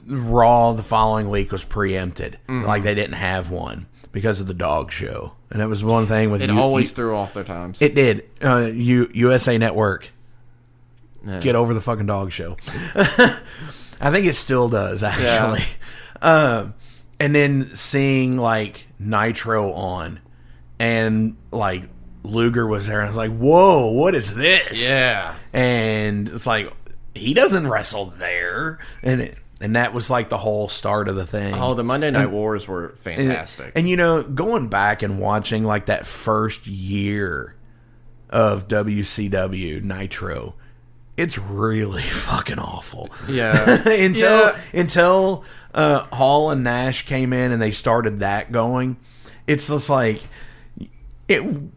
Raw the following week was preempted. Like they didn't have one because of the dog show. And it was one thing with it always threw off their times. It did. USA Network. Yeah. Get over the fucking dog show. I think it still does, actually. Yeah. And then seeing like Nitro on, and like Luger was there, and I was like, whoa, what is this? Yeah. And it's like, he doesn't wrestle there. And that was like the whole start of the thing. Oh, the Monday Night Wars were fantastic. And you know, going back and watching like that first year of WCW Nitro, it's really fucking awful. Yeah. Until Hall and Nash came in and they started that going, it's just like,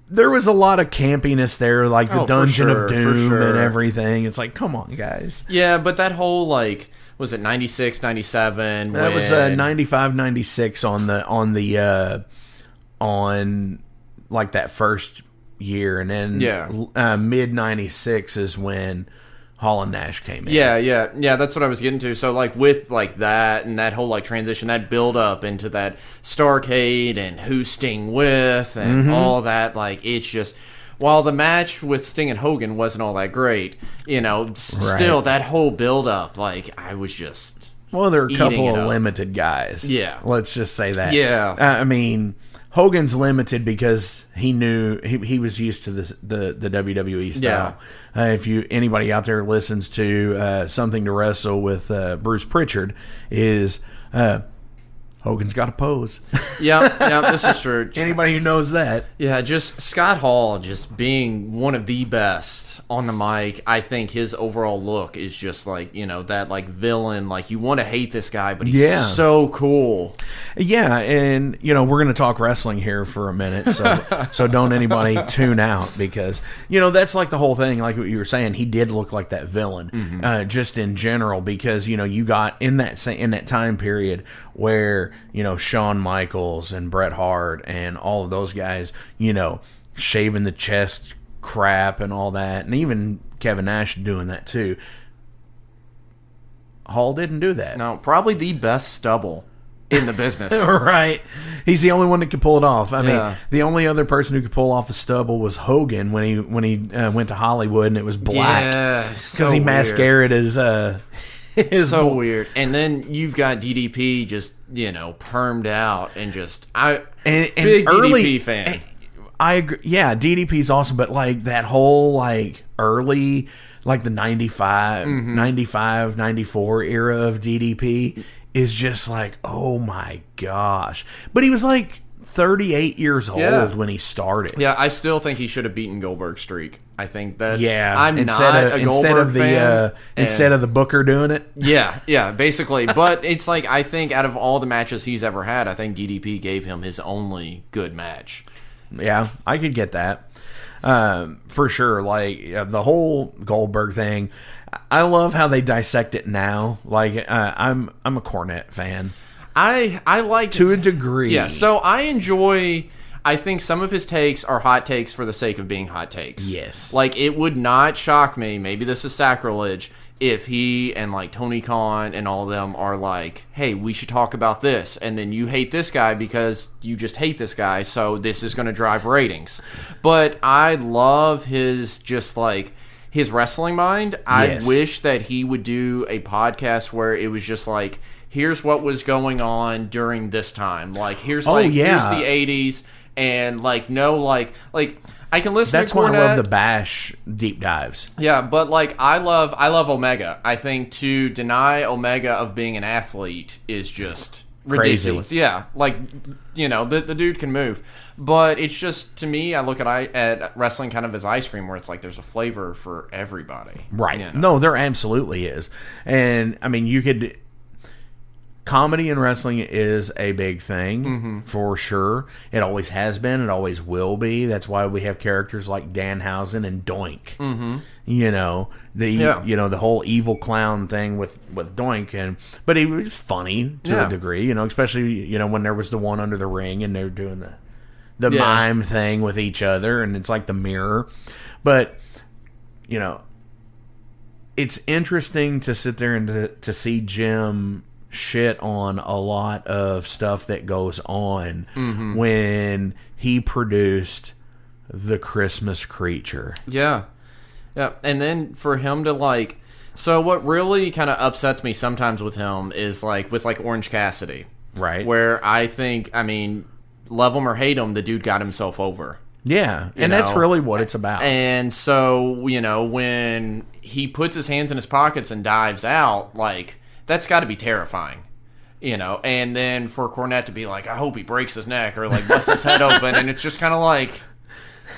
there was a lot of campiness there, like the Dungeon of Doom and everything. It's like, come on, guys. Yeah, but that whole, like, was it 96, 97? That was 95, 96 on like that first year, and then mid 96 is when Hall and Nash came in. Yeah, that's what I was getting to. So, like, with, like, that and that whole, like, transition, that build up into that Starrcade and who Sting with and all that, like, it's just, while the match with Sting and Hogan wasn't all that great, you know, still that whole build up, like, I was just Well, there are a couple of limited guys. Yeah. Let's just say that. Yeah. I mean, Hogan's limited because he knew he was used to the WWE style. If anybody out there listens to Something to Wrestle with Bruce Pritchard, is Hogan's got a pose. Yeah, this is true. Anybody who knows that. Yeah, just Scott Hall just being one of the best on the mic. I think his overall look is just like, you know, that like villain, like you want to hate this guy, but he's so cool. Yeah, and you know, we're going to talk wrestling here for a minute, so don't anybody tune out, because you know, that's like the whole thing, like what you were saying, he did look like that villain, just in general, because you know, you got in that time period where, you know, Shawn Michaels and Bret Hart and all of those guys, you know, shaving the chest crap and all that, and even Kevin Nash doing that too. Hall didn't do that. No, probably the best stubble in the business. Right. He's the only one that could pull it off. I mean, the only other person who could pull off the stubble was Hogan when he went to Hollywood, and it was black because he mascaraed his so weird. And then you've got DDP just, you know, permed out and just big DDP fan. I agree. Yeah, DDP's awesome, but like that whole like early, like the 95, 94 era of DDP is just like, oh my gosh. But he was like 38 years old when he started. Yeah, I still think he should have beaten Goldberg's streak. I think that I'm not a Goldberg fan. Instead of the Booker doing it. Yeah, basically. But it's like, I think out of all the matches he's ever had, I think DDP gave him his only good match. Yeah, I could get that. For sure. Like the whole Goldberg thing, I love how they dissect it now. Like I'm a Cornette fan. I like to a degree. Yeah, so I enjoy. I think some of his takes are hot takes for the sake of being hot takes. Yes. Like, it would not shock me, maybe this is sacrilege, if he and, like, Tony Khan and all of them are like, hey, we should talk about this, and then you hate this guy because you just hate this guy, so this is going to drive ratings. But I love his, just, like, his wrestling mind. I wish that he would do a podcast where it was just, like, here's what was going on during this time. Like, here's, here's the 80s. And like I can listen. That's to Cornette. why I love the Bash deep dives. Yeah, but like I love Omega. I think to deny Omega of being an athlete is just ridiculous. Crazy. Yeah, like, you know, the dude can move, but it's just, to me, I look at wrestling kind of as ice cream, where it's like there's a flavor for everybody. Right. You know? No, there absolutely is, and I mean, you could. Comedy in wrestling is a big thing, for sure. It always has been. It always will be. That's why we have characters like Danhausen and Doink. You know, the whole evil clown thing with Doink, but he was funny to a degree. You know, especially, you know, when there was the one under the ring and they were doing the mime thing with each other, and it's like the mirror. But you know, it's interesting to sit there and to see Jim shit on a lot of stuff that goes on when he produced The Christmas Creature. Yeah. And then for him to like, so what really kind of upsets me sometimes with him is like with like Orange Cassidy, right? Where I think, I mean, love him or hate him, the dude got himself over. Yeah, and that's really what it's about. And so, you know, when he puts his hands in his pockets and dives out, like, that's got to be terrifying, you know? And then for Cornette to be like, I hope he breaks his neck or, like, busts his head open. And it's just kind of like,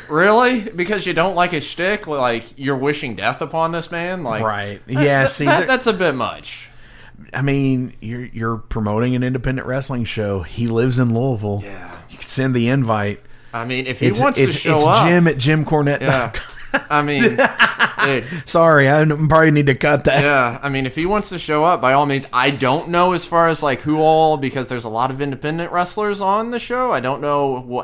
really? Because you don't like his shtick? Like, you're wishing death upon this man? Like, right. Yeah, see. That's a bit much. I mean, you're promoting an independent wrestling show. He lives in Louisville. Yeah. You could send the invite. I mean, if he wants to show up, Jim at JimCornette. Yeah. I mean, dude. Sorry, I probably need to cut that. Yeah, I mean, if he wants to show up, by all means. I don't know as far as like who all, because there's a lot of independent wrestlers on the show. I don't know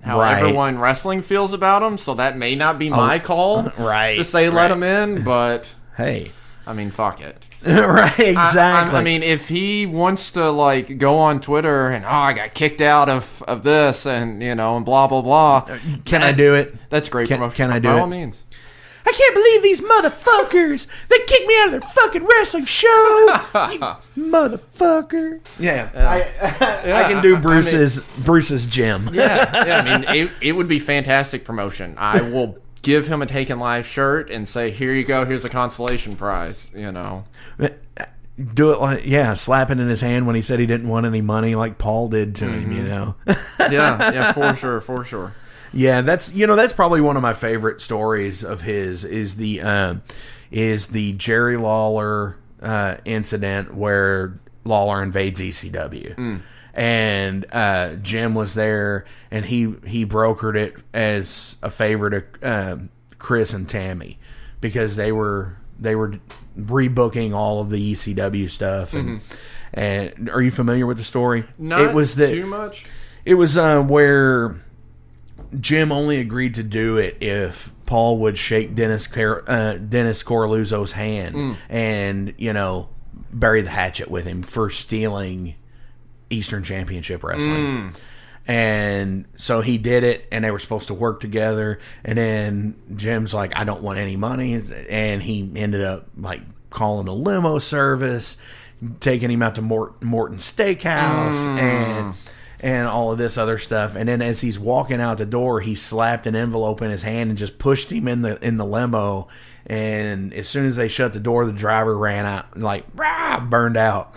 how everyone wrestling feels about him, so that may not be my call, to say let him in. But hey, I mean, fuck it. Right, exactly. I mean, if he wants to like go on Twitter and I got kicked out of this and and blah blah blah, can I do it? That's great promotion. Can I do it? By all means. I can't believe these motherfuckers. They kicked me out of their fucking wrestling show. You motherfucker. Yeah, I can do Bruce's gym. Yeah. I mean, it would be fantastic promotion. I will give him a Taken Live shirt and say, "Here you go. Here's a consolation prize." Do it like slap it in his hand when he said he didn't want any money, like Paul did to him. Yeah, for sure. Yeah, that's probably one of my favorite stories of his is the Jerry Lawler incident where Lawler invades ECW. And Jim was there, and he brokered it as a favor to Chris and Tammy, because they were rebooking all of the ECW stuff. And are you familiar with the story? Not too much. It was where Jim only agreed to do it if Paul would shake Dennis Coraluzzo's hand and bury the hatchet with him for stealing Eastern Championship Wrestling. And so he did it, and they were supposed to work together, and then Jim's like, I don't want any money, and he ended up like calling a limo service, taking him out to Morton Steakhouse and all of this other stuff. And then as he's walking out the door, he slapped an envelope in his hand and just pushed him in the limo, and as soon as they shut the door, the driver ran out, like burned out.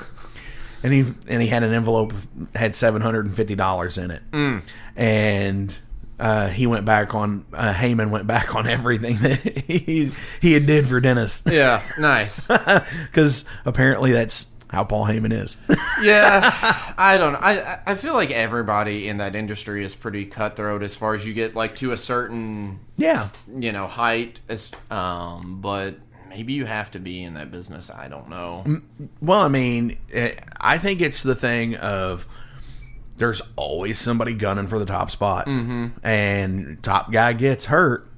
And he had an envelope, had $750 in it. And he went back on, Heyman went back on everything that he had did for Dennis. Yeah, nice. Because apparently that's how Paul Heyman is. Yeah, I don't know. I feel like everybody in that industry is pretty cutthroat as far as you get like to a certain height. But maybe you have to be in that business. I don't know. Well, I mean, I think it's the thing of there's always somebody gunning for the top spot, and top guy gets hurt.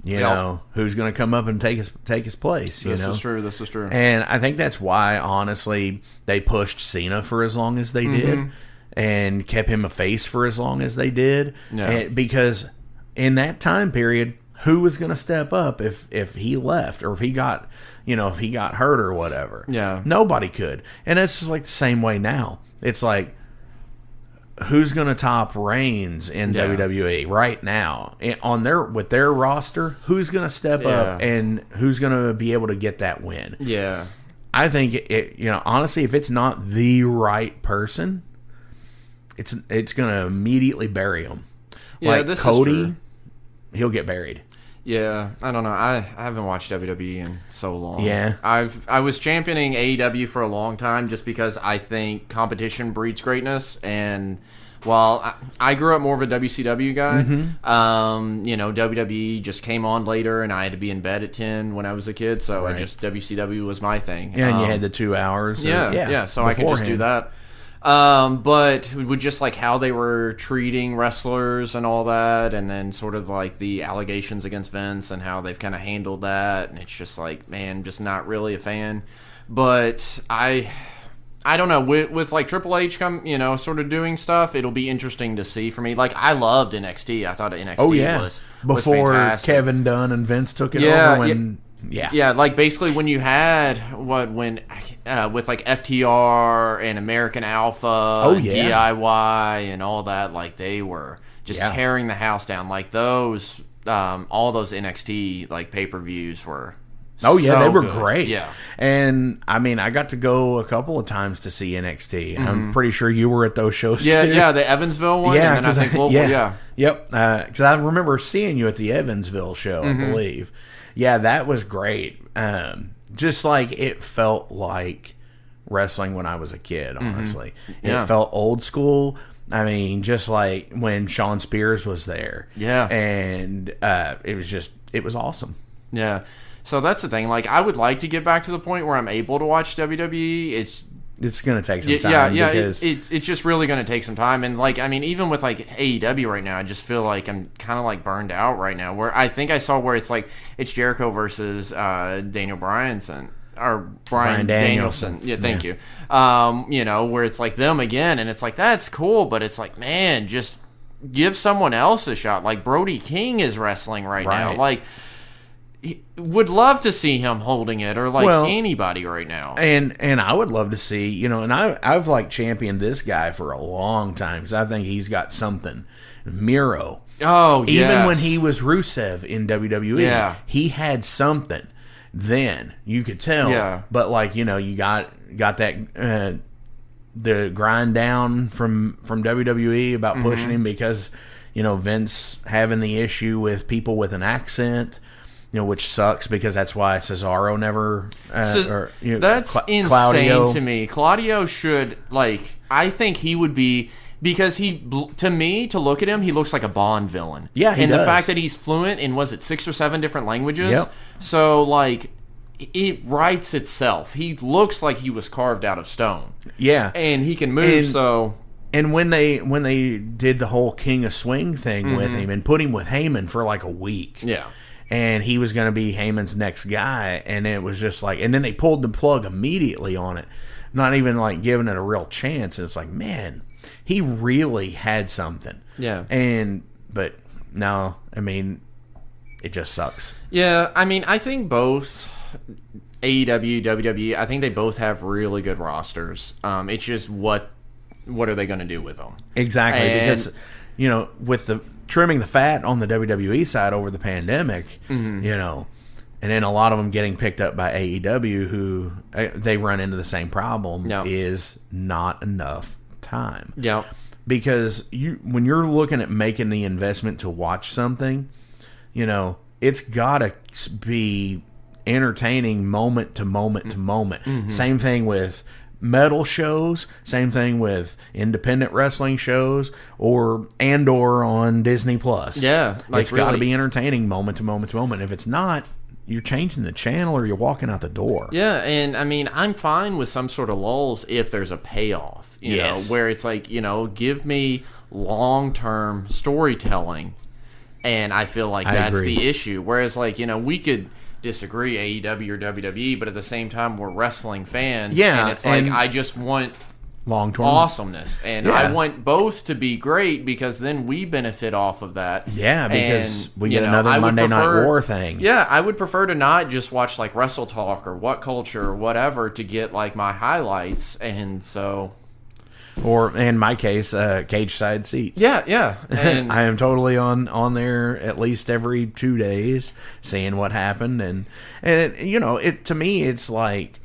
You know, who's going to come up and take his place? This is true. And I think that's why, honestly, they pushed Cena for as long as they did, and kept him a face for as long as they did. Yeah. Because in that time period, who was going to step up if he left, or if he got hurt or whatever? Yeah, nobody could. And it's just like the same way now. It's like, who's going to top Reigns in WWE right now with their roster? Who's going to step up, and who's going to be able to get that win? Yeah, I think honestly, if it's not the right person, it's going to immediately bury him. Yeah, like this Cody, is true. He'll get buried. Yeah, I don't know. I haven't watched WWE in so long. Yeah, I was championing AEW for a long time just because I think competition breeds greatness. And while I grew up more of a WCW guy, WWE just came on later, and I had to be in bed at 10 when I was a kid, so WCW was my thing. Yeah, and you had the 2 hours. So I could just do that. But with just like how they were treating wrestlers and all that, and then sort of like the allegations against Vince and how they've kind of handled that, and it's just like, man, just not really a fan. But I don't know, with like Triple H sort of doing stuff, it'll be interesting to see for me. Like, I loved NXT. I thought NXT was before fantastic. Kevin Dunn and Vince took it over. Yeah, like basically when you had with like FTR and American Alpha and DIY and all that, like they were just tearing the house down. Like those, all those NXT like pay-per-views were. Oh yeah, so they were good. great. Yeah, and I mean, I got to go a couple of times to see NXT. I'm pretty sure you were at those shows. Yeah, too. yeah, the Evansville one. Yeah, and then I think yep. Because I remember seeing you at the Evansville show, I believe. Yeah, that was great. Just like it felt like wrestling when I was a kid, honestly. It felt old school. I mean, just like when Shawn Spears was there. Yeah. And it was awesome. Yeah. So that's the thing. Like, I would like to get back to the point where I'm able to watch WWE. It's going to take some time. Yeah, because it's just really going to take some time. And, like, I mean, even with, like, AEW right now, I just feel like I'm kind of, like, burned out right now. Where I think I saw where it's, like, it's Jericho versus Daniel Bryanson. Or Bryan Danielson. Yeah, thank you. You know, where it's, like, them again. And it's, like, that's cool. But it's, like, man, just give someone else a shot. Like, Brody King is wrestling right now. Like, would love to see him holding it, or like anybody right now. And I would love to see, you know, and I've like championed this guy for a long time because I think he's got something. Miro. Oh, yeah. Even when he was Rusev in WWE, he had something. Then you could tell. Yeah. But like, you know, you got that the grind down from WWE about pushing him because, you know, Vince having the issue with people with an accent. You know, which sucks because that's why Cesaro never. That's insane Claudio. to me. Claudio should, like, I think he would be, because to me, to look at him, he looks like a Bond villain. Yeah, he does. And the fact that he's fluent in, 6 or 7 different languages? Yep. So, like, it writes itself. He looks like he was carved out of stone. Yeah. And he can move, so. And when they did the whole King of Swing thing with him and put him with Heyman for like a week. Yeah. And he was going to be Heyman's next guy. And it was just like, and then they pulled the plug immediately on it. Not even like giving it a real chance. And it's like, man, he really had something. Yeah. But no, I mean, it just sucks. Yeah. I mean, I think both AEW, WWE, I think they both have really good rosters. It's just what are they going to do with them? Exactly. Because, you know, with the trimming the fat on the WWE side over the pandemic, you know, and then a lot of them getting picked up by AEW, who they run into the same problem, is not enough time. Yeah. Because when you're looking at making the investment to watch something, you know, it's got to be entertaining moment to moment to moment. Same thing with metal shows, same thing with independent wrestling shows, or on Disney Plus. Yeah, like it's got to be entertaining moment to moment to moment. If it's not, you're changing the channel or you're walking out the door. Yeah, and I mean, I'm fine with some sort of lulls if there's a payoff. You know, where it's like, you know, give me long-term storytelling, and I feel like that's the issue. Whereas, like, you know, we could disagree AEW or WWE, but at the same time we're wrestling fans, and it's like I just want long-term awesomeness, and I want both to be great because then we benefit off of that. Yeah, because we get another Monday Night War thing. Yeah, I would prefer to not just watch like Wrestle Talk or What Culture or whatever to get like my highlights, and so. Or in my case, Cage Side Seats. Yeah. And I am totally on there at least every 2 days, seeing what happened, and you know, it to me, it's like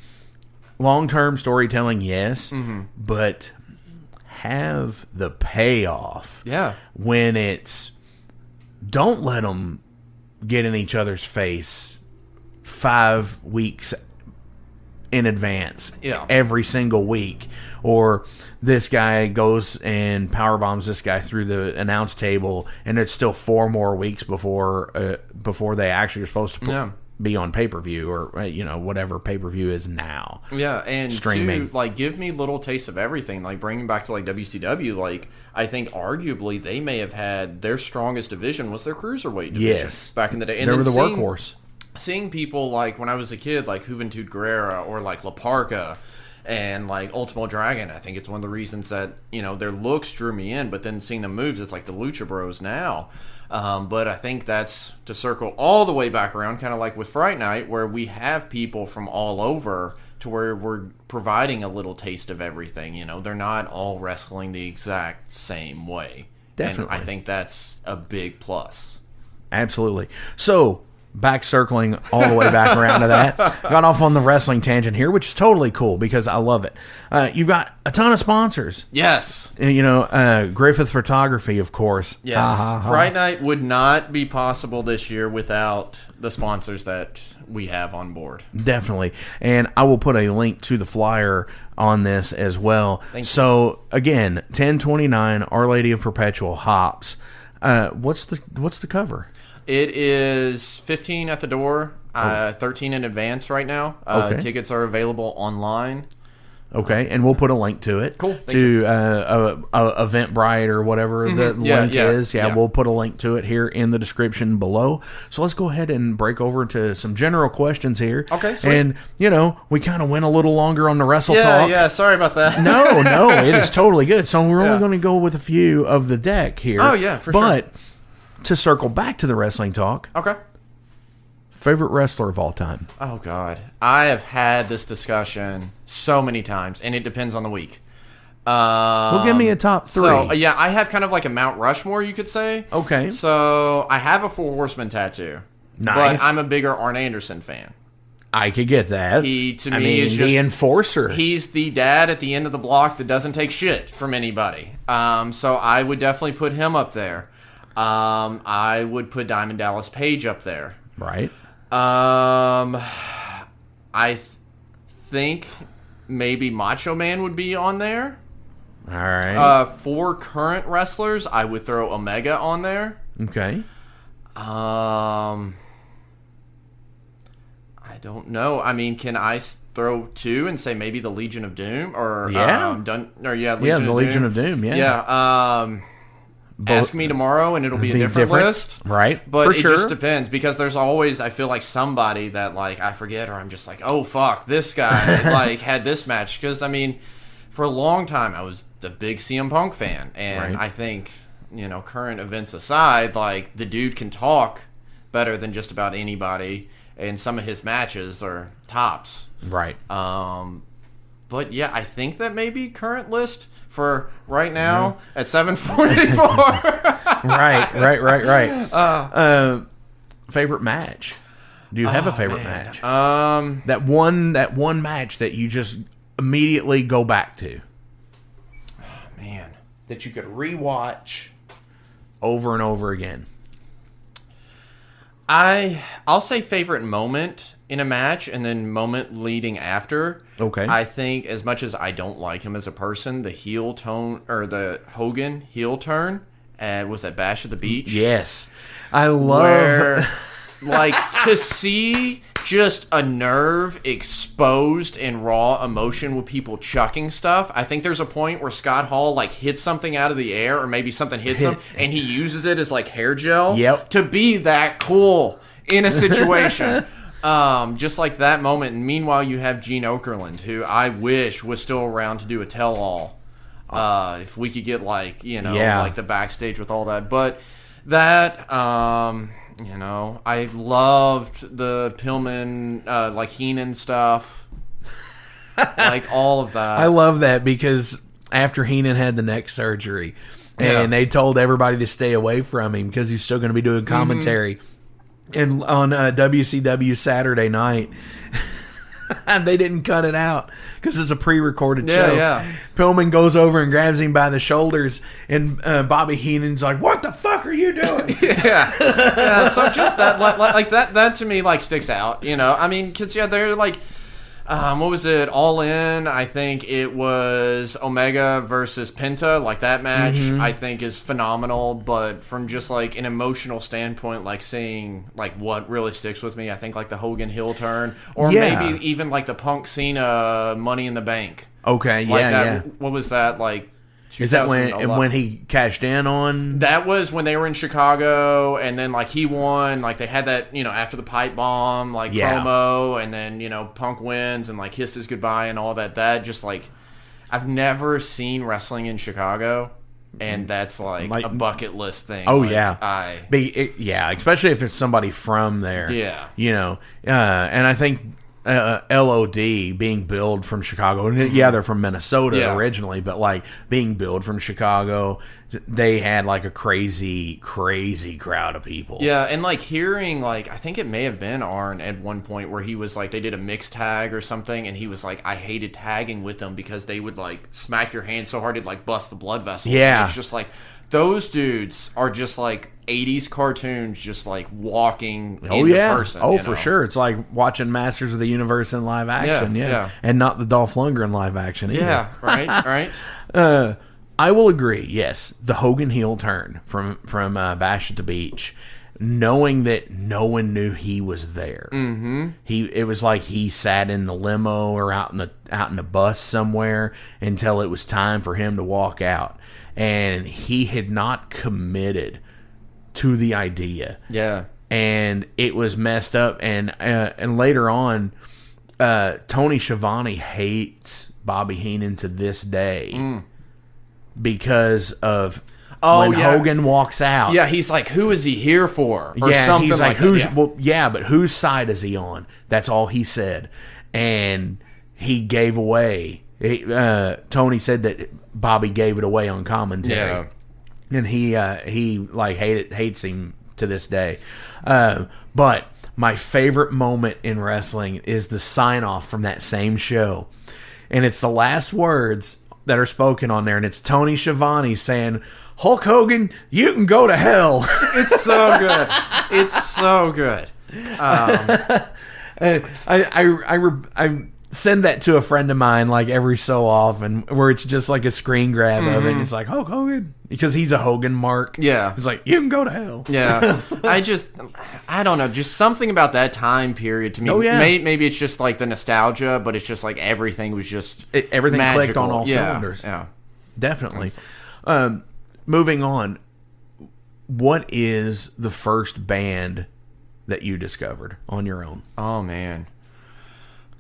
long-term storytelling, yes, but have the payoff. Yeah. When it's, don't let them get in each other's face 5 weeks in advance, every single week, or this guy goes and power bombs this guy through the announce table, and it's still 4 more weeks before they actually are supposed to be on pay-per-view, or you know, whatever pay-per-view is now. Yeah, and streaming. Like, give me little tastes of everything. Like, bringing back to like WCW, like I think arguably they may have had their strongest division was their cruiserweight division back in the day. And they were the workhorse. Seeing people like when I was a kid, like Juventud Guerrera or like La Parca and like Ultimo Dragon, I think it's one of the reasons that, you know, their looks drew me in. But then seeing the moves, it's like the Lucha Bros now. But I think that's to circle all the way back around, kind of like with Fright Night, where we have people from all over to where we're providing a little taste of everything. You know, they're not all wrestling the exact same way. Definitely. And I think that's a big plus. Absolutely. So, back circling all the way back around to that. Got off on the wrestling tangent here, which is totally cool because I love it. You've got a ton of sponsors. Yes. You know, Griffith Photography, of course. Yes. Fright Night would not be possible this year without the sponsors that we have on board. Definitely. And I will put a link to the flyer on this as well. Thank you. So again, 1029 Our Lady of Perpetual hops. What's the cover? It is 15 at the door, 13 in advance right now. Okay. Tickets are available online. Okay, and we'll put a link to it. Cool. To Eventbrite or whatever the link is. Yeah, we'll put a link to it here in the description below. So let's go ahead and break over to some general questions here. Okay, sweet. And, we kind of went a little longer on the wrestle talk. Yeah, sorry about that. No, it is totally good. So we're only going to go with a few of the deck here. Oh, yeah, for sure. But to circle back to the wrestling talk, Okay. favorite wrestler of all time? Oh, God. I have had this discussion so many times, and it depends on the week. Well, give me a top three. So, I have kind of like a Mount Rushmore, you could say. Okay. So, I have a Four Horsemen tattoo. Nice. But I'm a bigger Arn Anderson fan. I could get that. He, to me, is just the enforcer. He's the dad at the end of the block that doesn't take shit from anybody. So, I would definitely put him up there. I would put Diamond Dallas Page up there. Right. I think maybe Macho Man would be on there. All right. For current wrestlers, I would throw Omega on there. Okay. I don't know. I mean, can I throw two and say maybe the Legion of Doom or Legion of Doom. Yeah. Yeah. Ask me tomorrow, and it'll be a different list. Right. But For it sure. just depends, because there's always, I feel like, somebody that, like, I forget, or I'm just like, oh, fuck, this guy, like, had this match. Because, I mean, for a long time, I was the big CM Punk fan. And I think, current events aside, like, the dude can talk better than just about anybody. And some of his matches are tops. Right. But, yeah, I think that maybe current list for right now at 7:44. Right. Favorite match? Do you have a favorite match? That one match that you just immediately go back to. Oh, man. That you could rewatch over and over again. I'll say favorite moment in a match, and then moment leading after. Okay. I think, as much as I don't like him as a person, the heel tone, or the Hogan heel turn was that Bash at the Beach. Yes. I love where, like, to see just a nerve exposed in raw emotion with people chucking stuff. I think there's a point where Scott Hall, like, hits something out of the air, or maybe something hits him, and he uses it as, like, hair gel. Yep. To be that cool in a situation. Just like that moment. And meanwhile, you have Gene Okerlund, who I wish was still around to do a tell-all. If we could get, like, like the backstage with all that. But that, I loved the Pillman, like, Heenan stuff. Like, all of that. I love that, because after Heenan had the neck surgery, and they told everybody to stay away from him because he's still going to be doing commentary. And on WCW Saturday night, they didn't cut it out because it's a pre-recorded show. Yeah. Pillman goes over and grabs him by the shoulders, and Bobby Heenan's like, "What the fuck are you doing?" yeah. So just that, like that to me, like, sticks out. I mean, because they're like, what was it? All In. I think it was Omega versus Penta. Like, that match, I think, is phenomenal. But from just, like, an emotional standpoint, like, seeing, like, what really sticks with me, I think, like, the Hogan heel turn, or maybe even, like, the Punk Cena Money in the Bank. Okay, like yeah. What was that, like? Is that when he cashed in on? That was when they were in Chicago, and then, like, he won. Like, they had that, after the pipe bomb, like, promo, and then, Punk wins and, like, kisses goodbye and all that. That just, like, I've never seen wrestling in Chicago, and that's, like a bucket list thing. Oh, like, yeah. Especially if it's somebody from there. Yeah. And I think LOD being billed from Chicago, and they're from Minnesota originally, but, like, being billed from Chicago, they had, like, a crazy crowd of people. Yeah, and, like, hearing, like, I think it may have been Arn at one point where he was like, they did a mixed tag or something, and he was like, I hated tagging with them because they would, like, smack your hand so hard it'd, like, bust the blood vessels. Yeah. And it's just like, those dudes are just like 80s cartoons, just like walking Oh, into yeah. person. Oh, you for know? sure. It's like watching Masters of the Universe in live action. Yeah, Yeah. yeah. And not the Dolph Lundgren live action either. Yeah, right. I will agree. Yes, the Hogan heel turn from Bash at the Beach, knowing that no one knew he was there. Mm-hmm. It was like he sat in the limo or out in the bus somewhere until it was time for him to walk out, and he had not committed to the idea. Yeah, and it was messed up. And later on, Tony Schiavone hates Bobby Heenan to this day. Because of when Hogan walks out. Yeah, he's like, who is he here for? Or Yeah, something he's like, that. Yeah. but whose side is he on? That's all he said. And he gave away. Tony said that Bobby gave it away on commentary. Yeah. And he like hates him to this day. But my favorite moment in wrestling is the sign off from that same show. And it's the last words that are spoken on there, and it's Tony Schiavone saying, "Hulk Hogan, you can go to hell." It's so good. It's so good. I send that to a friend of mine like every so often, where it's just like a screen grab of it. And it's like Hulk Hogan, because he's a Hogan mark. Yeah. It's like, you can go to hell. Yeah. I don't know. Just something about that time period to me. Oh, yeah. Maybe it's just like the nostalgia, but it's just like everything was just Everything magical. clicked on all Yeah, cylinders. Yeah. Definitely. Moving on, what is the first band that you discovered on your own? Oh, man.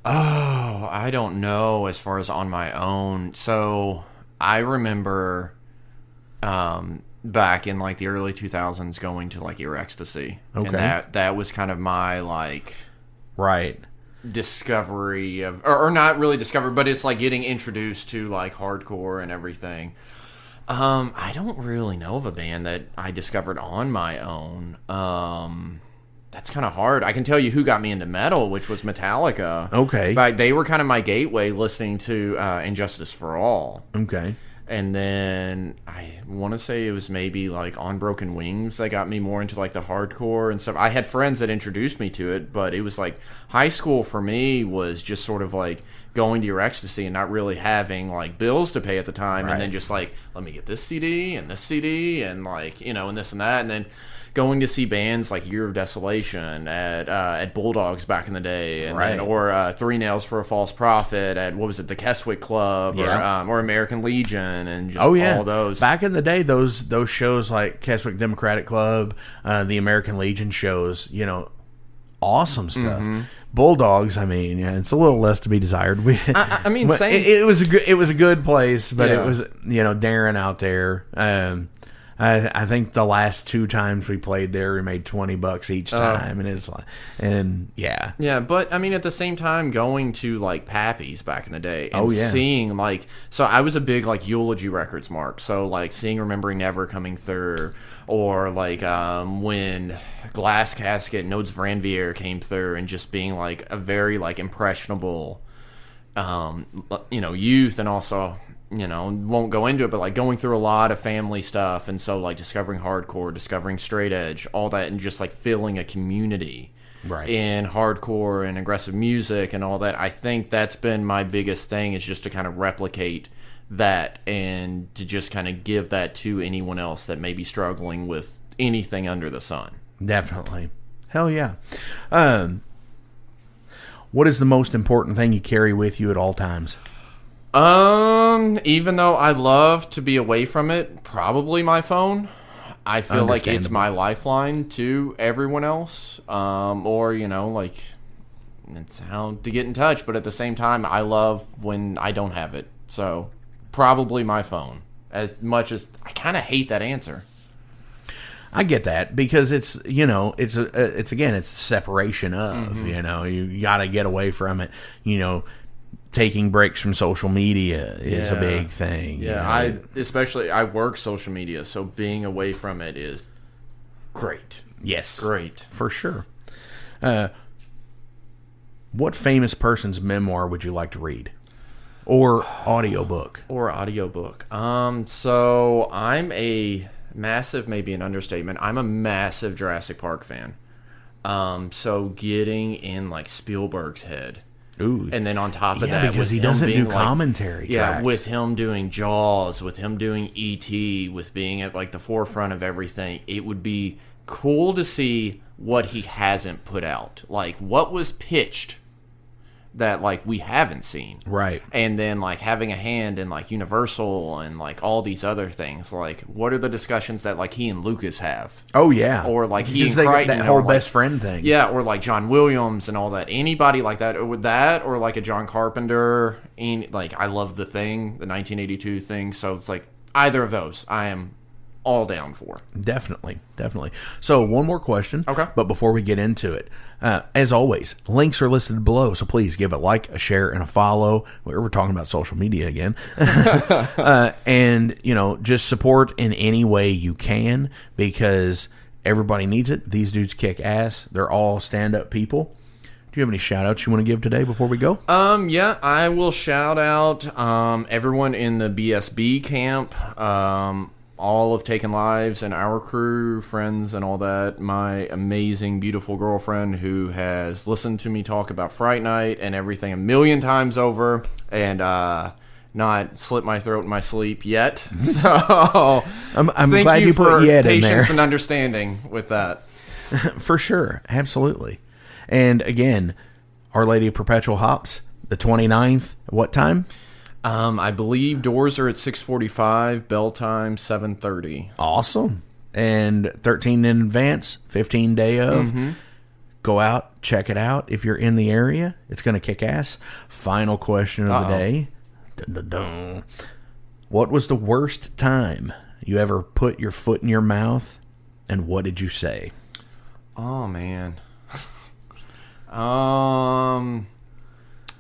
Oh, I don't know as far as on my own. So I remember back in like the early 2000s going to like Ear Ecstasy. Okay. And that was kind of my like Right. discovery of, or not really discovery, but it's like getting introduced to like hardcore and everything. I don't really know of a band that I discovered on my own. That's kind of hard. I can tell you who got me into metal, which was Metallica. Okay. But they were kind of my gateway, listening to Injustice for All. Okay. And then I want to say it was maybe like On Broken Wings that got me more into like the hardcore and stuff. I had friends that introduced me to it, but it was like high school for me was just sort of like going to Your Ecstasy and not really having like bills to pay at the time. Right. And then just like, let me get this CD and like, you know, and this and that. And then going to see bands like Year of Desolation at Bulldogs back in the day, and Right. then, or Three Nails for a False Prophet at, what was it, the Keswick Club, Yeah. or American Legion, and just Oh yeah, all those. Back in the day, those shows like Keswick Democratic Club, the American Legion shows, you know, awesome stuff. Bulldogs, I mean, yeah, it's a little less to be desired. I mean, but same. it was a good place, but Yeah. it was, you know, Darren out there. I think the last 2 times we played there, we made $20 each time, and it's like, and yeah. Yeah, but I mean, at the same time, going to like Pappy's back in the day and Oh, yeah. seeing like, so I was a big like Eulogy Records mark, so like seeing Remembering Never coming through, or like when Glass Casket, Nodes of Ranvier came through, and just being like a very like impressionable, you know, youth, and also, you know, won't go into it, but like going through a lot of family stuff, and so like discovering hardcore, discovering straight edge, all that, and just like feeling a community Right. in hardcore and aggressive music and all that. I think that's been my biggest thing, is just to kind of replicate that, and to just kind of give that to anyone else that may be struggling with anything under the sun. Definitely. Hell yeah. What is the most important thing you carry with you at all times? Even though I love to be away from it, probably my phone. I feel like it's my lifeline to everyone else. Or, you know, like, it's how to get in touch. But at the same time, I love when I don't have it. So, probably my phone. As much as I kind of hate that answer. I get that, because it's, you know, it's again, it's the separation of, you know, you got to get away from it, you know. Taking breaks from social media is a big thing. Yeah, you know? I work social media, so being away from it is great. Yes. Great. For sure. What famous person's memoir would you like to read? Or audiobook? Or audiobook. So I'm a massive may be an understatement. I'm a massive Jurassic Park fan. So getting in like Spielberg's head. Ooh. And then on top of that, because with he doesn't do like, commentary tracks. with him doing Jaws, with him doing E.T., with being at like the forefront of everything, it would be cool to see what he hasn't put out. Like, what was pitched that like we haven't seen, right? And then like having a hand in like Universal and like all these other things. Like, what are the discussions that like he and Lucas have? Oh yeah, or like he because and Crichton, that whole like, best friend thing. Yeah, or like John Williams and all that. Anybody like that, or with that, or like a John Carpenter. Like, I love The Thing, the 1982 thing. So it's like either of those, I am all down for. Definitely. So one more question. Okay. But before we get into it, as always, links are listed below. So please give a like, a share, and a follow. We're talking about social media again. And, just support in any way you can, because everybody needs it. These dudes kick ass. They're all stand-up people. Do you have any shout-outs you want to give today before we go? Yeah, I will shout out everyone in the BSB camp. All of Taken Lives and our crew, friends and all that. My amazing, beautiful girlfriend who has listened to me talk about Fright Night and everything a million times over, and not slit my throat in my sleep yet. So I'm glad you put yet in there. Patience and understanding with that. For sure. Absolutely. And again, Our Lady of Perpetual Hops, the 29th. What time? I believe doors are at 6:45, bell time 7:30. Awesome. And 13 in advance, 15 day of. Mm-hmm. Go out, check it out. If you're in the area, it's going to kick ass. Final question of the day. Dun, dun, dun. What was the worst time you ever put your foot in your mouth, and what did you say? Oh, man. I'm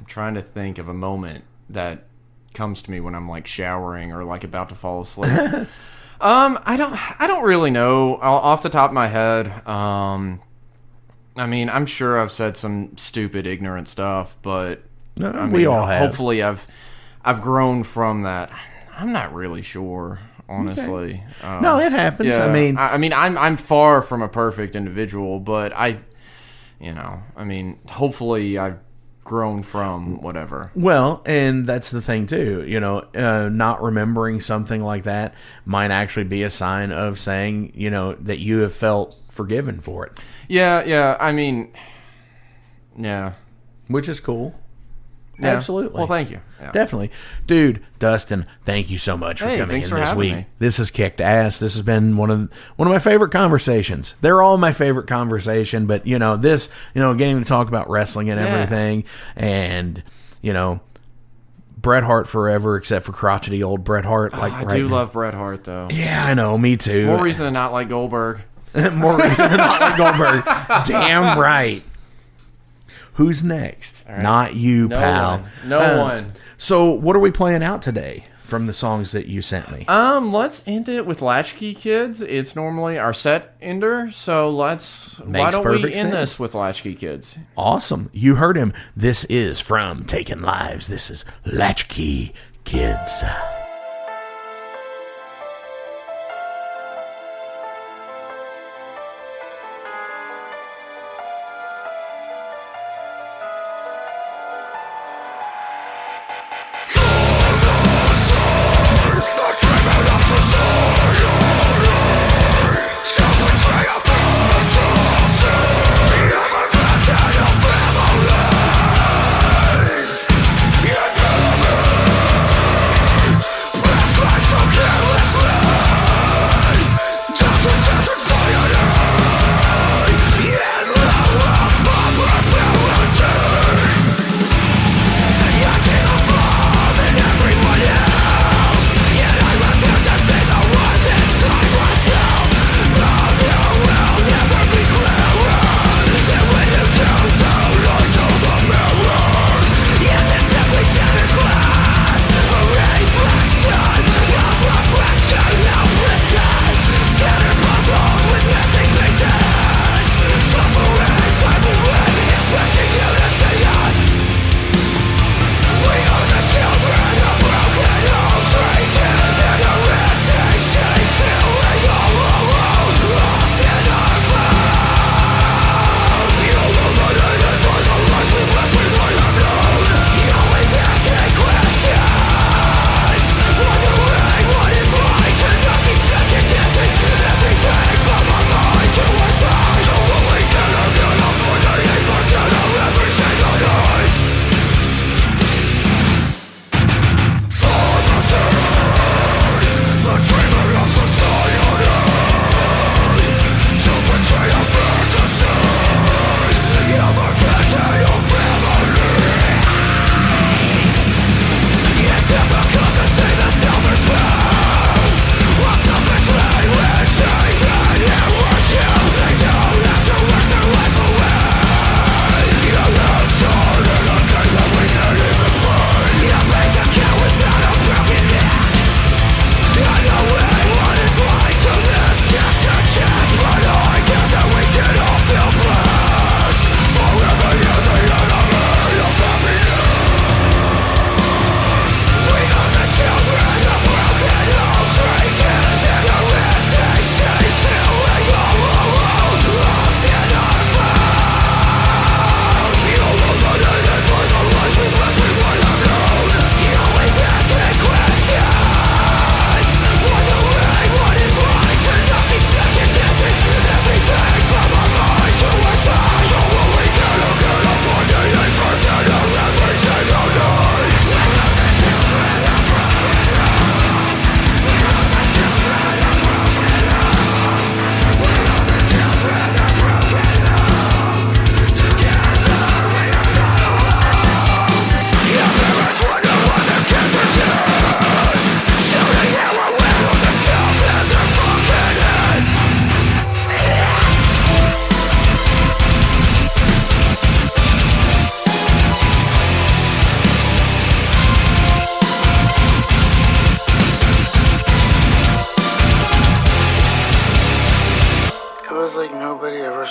trying to think of a moment that comes to me when I'm like showering or like about to fall asleep. I don't really know off the top of my head. I mean, I'm sure I've said some stupid, ignorant stuff, but we all have. Hopefully, I've grown from that. I'm not really sure, honestly. Okay. No, it happens. Yeah, I mean, I'm far from a perfect individual, but hopefully I've grown from whatever. Well, and that's the thing too, not remembering something like that might actually be a sign of saying, that you have felt forgiven for it. Yeah, I mean, yeah. Which is cool. Yeah. Absolutely. Well, thank you. Yeah. Definitely. Dude, Dustin, thank you so much for coming in this week. Me. This has kicked ass. This has been one of my favorite conversations. They're all my favorite conversation, but this, getting to talk about wrestling and everything, and Bret Hart forever, except for crotchety old Bret Hart. I do love Bret Hart though. Yeah, I know, me too. More reason to not like Goldberg. More reason to not like Goldberg. Damn right. Who's next? Right. Not you, pal. No one. So, what are we playing out today from the songs that you sent me? Let's end it with Latchkey Kids. It's normally our set ender, so why don't we end this with Latchkey Kids? Awesome. You heard him. This is from Taken Lives. This is Latchkey Kids.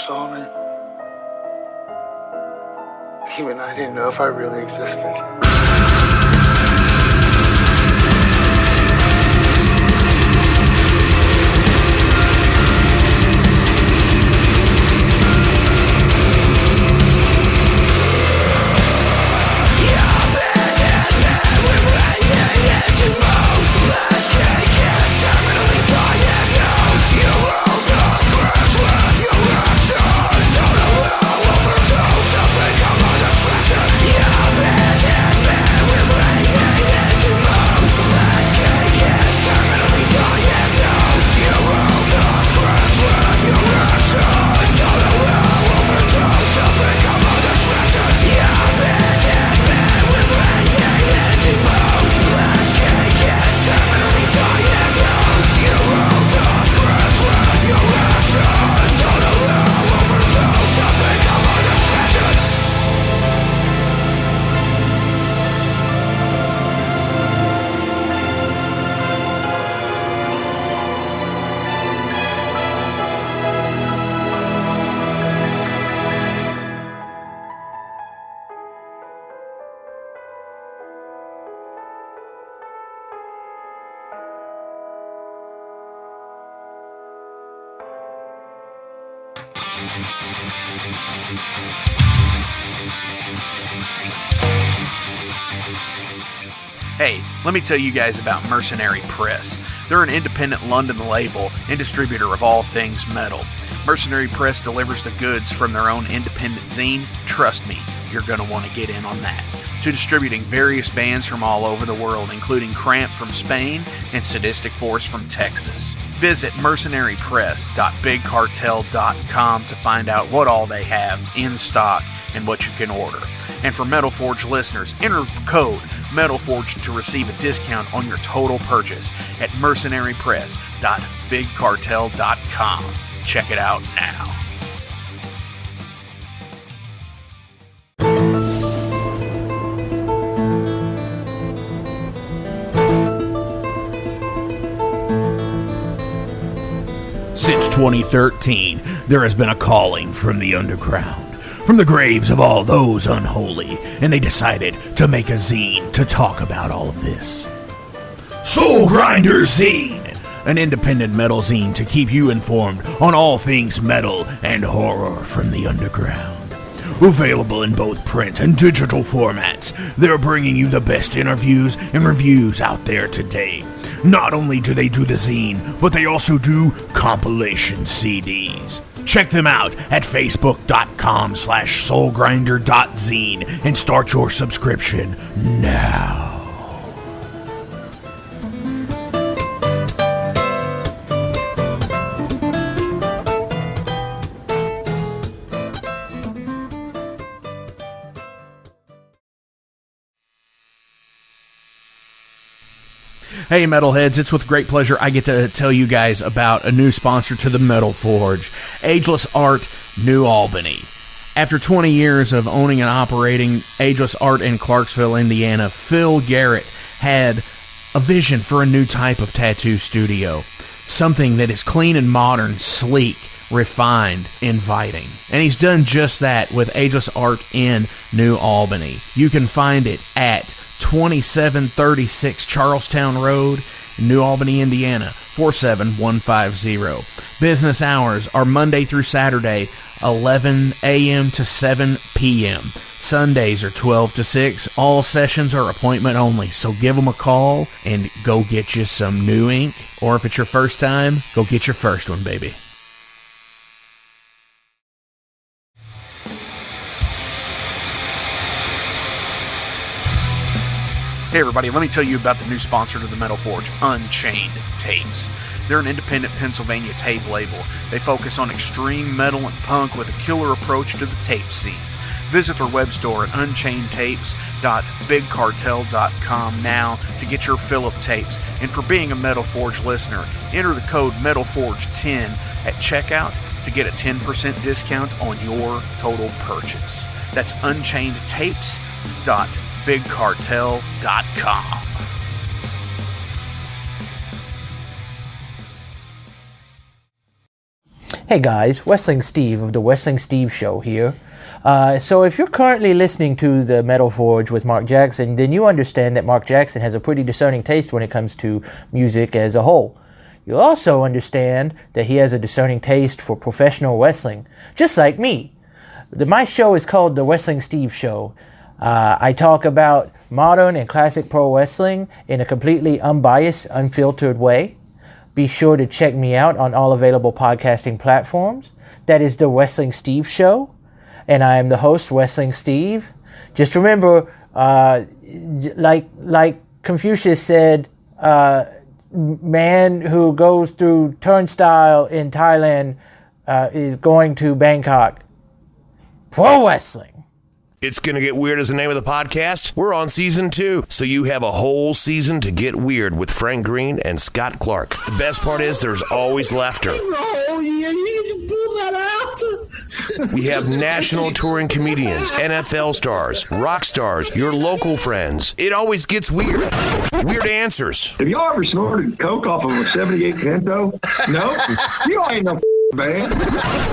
saw me, even I didn't know if I really existed. Hey, let me tell you guys about Mercenary Press. They're an independent London label and distributor of all things metal. Mercenary Press delivers the goods from their own independent zine. Trust me, you're going to want to get in on that. To distributing various bands from all over the world, including Cramp from Spain and Sadistic Force from Texas. Visit mercenarypress.bigcartel.com to find out what all they have in stock and what you can order. And for Metal Forge listeners, enter code MetalForge to receive a discount on your total purchase at mercenarypress.bigcartel.com. Check it out now. Since 2013, there has been a calling from the underground, from the graves of all those unholy, and they decided to make a zine to talk about all of this. Soul Grinder Zine, an independent metal zine to keep you informed on all things metal and horror from the underground. Available in both print and digital formats, they're bringing you the best interviews and reviews out there today. Not only do they do the zine, but they also do compilation CDs. Check them out at facebook.com/soulgrinder.zine and start your subscription now. Hey Metalheads, it's with great pleasure I get to tell you guys about a new sponsor to the Metal Forge, Ageless Art, New Albany. After 20 years of owning and operating Ageless Art in Clarksville, Indiana, Phil Garrett had a vision for a new type of tattoo studio. Something that is clean and modern, sleek, refined, inviting. And he's done just that with Ageless Art in New Albany. You can find it at 2736 Charlestown Road, New Albany, Indiana, 47150. Business hours are Monday through Saturday, 11 a.m. to 7 p.m. Sundays are 12 to 6. All sessions are appointment only, so give them a call and go get you some new ink. Or if it's your first time, go get your first one, baby. Hey everybody, let me tell you about the new sponsor to the Metal Forge, Unchained Tapes. They're an independent Pennsylvania tape label. They focus on extreme metal and punk with a killer approach to the tape scene. Visit their web store at unchainedtapes.bigcartel.com now to get your fill of tapes. And for being a Metal Forge listener, enter the code MetalForge10 at checkout to get a 10% discount on your total purchase. That's unchainedtapes.bigcartel.com. Hey guys, Wrestling Steve of the Wrestling Steve Show here. So if you're currently listening to the Metal Forge with Mark Jackson, then you understand that Mark Jackson has a pretty discerning taste when it comes to music as a whole. You'll also understand that he has a discerning taste for professional wrestling, just like me. My show is called the Wrestling Steve Show. I talk about modern and classic pro wrestling in a completely unbiased, unfiltered way. Be sure to check me out on all available podcasting platforms. That is the Wrestling Steve Show. And I am the host, Wrestling Steve. Just remember, like Confucius said, man who goes through turnstile in Thailand is going to Bangkok. Pro wrestling. It's Gonna Get Weird is the name of the podcast. We're on season 2, so you have a whole season to get weird with Frank Green and Scott Clark. The best part is there's always laughter. Oh, yeah, you can pull that out. We have national touring comedians, NFL stars, rock stars, your local friends. It always gets weird. Weird answers. Have y'all ever snorted coke off of a 78 Pinto? No? You ain't no man.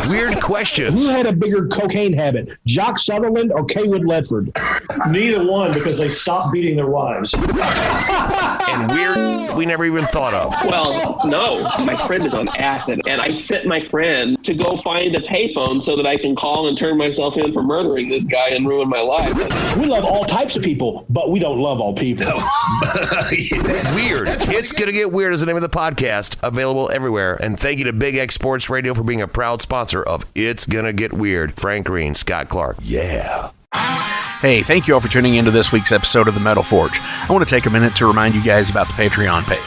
Weird questions. Who had a bigger cocaine habit, Jock Sutherland or Kaywood Ledford? Neither one, because they stopped beating their wives. And weird we never even thought of. Well, no. My friend is on acid, and I sent my friend to go find a payphone so that I can call and turn myself in for murdering this guy and ruin my life. We love all types of people, but we don't love all people. Weird. It's Gonna Get Weird is the name of the podcast. Available everywhere. And thank you to Big X Sports Radio for being a proud sponsor of It's Gonna Get Weird. Frank Green, Scott Clark. Yeah. Hey, thank you all for tuning into this week's episode of the Metal Forge. I want to take a minute to remind you guys about the Patreon page.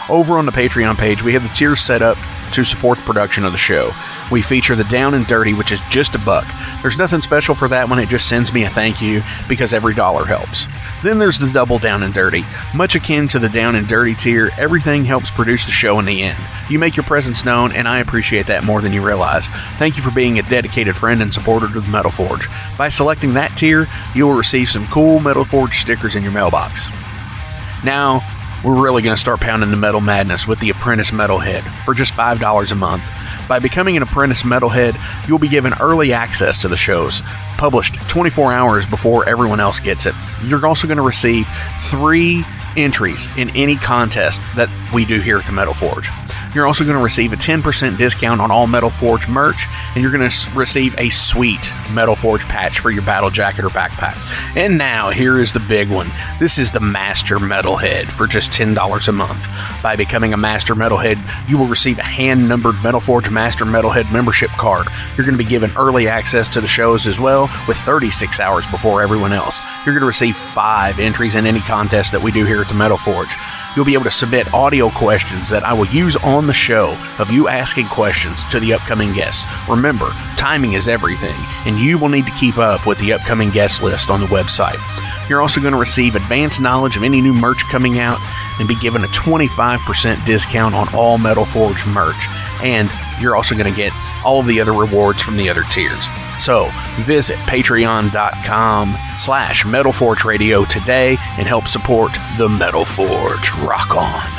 Over on the Patreon page, we have the tiers set up to support the production of the show. We feature the Down and Dirty, which is just $1. There's nothing special for that one, it just sends me a thank you because every dollar helps. Then there's the Double Down and Dirty. Much akin to the Down and Dirty tier, everything helps produce the show in the end. You make your presence known, and I appreciate that more than you realize. Thank you for being a dedicated friend and supporter to the Metal Forge. By selecting that tier, you will receive some cool Metal Forge stickers in your mailbox. Now, we're really going to start pounding the metal madness with the Apprentice Metalhead for just $5 a month. By becoming an Apprentice Metalhead, you'll be given early access to the shows, published 24 hours before everyone else gets it. You're also going to receive 3 entries in any contest that we do here at the Metal Forge. You're also going to receive a 10% discount on all Metal Forge merch, and you're going to receive a sweet Metal Forge patch for your battle jacket or backpack. And now, here is the big one. This is the Master Metalhead for just $10 a month. By becoming a Master Metalhead, you will receive a hand-numbered Metal Forge Master Metalhead membership card. You're going to be given early access to the shows as well, with 36 hours before everyone else. You're going to receive 5 entries in any contest that we do here at the Metal Forge. You'll be able to submit audio questions that I will use on the show of you asking questions to the upcoming guests. Remember, timing is everything, and you will need to keep up with the upcoming guest list on the website. You're also going to receive advanced knowledge of any new merch coming out and be given a 25% discount on all Metal Forge merch. And you're also going to get all of the other rewards from the other tiers. So visit patreon.com/Metal Forge Radio today and help support the Metal Forge. Rock on.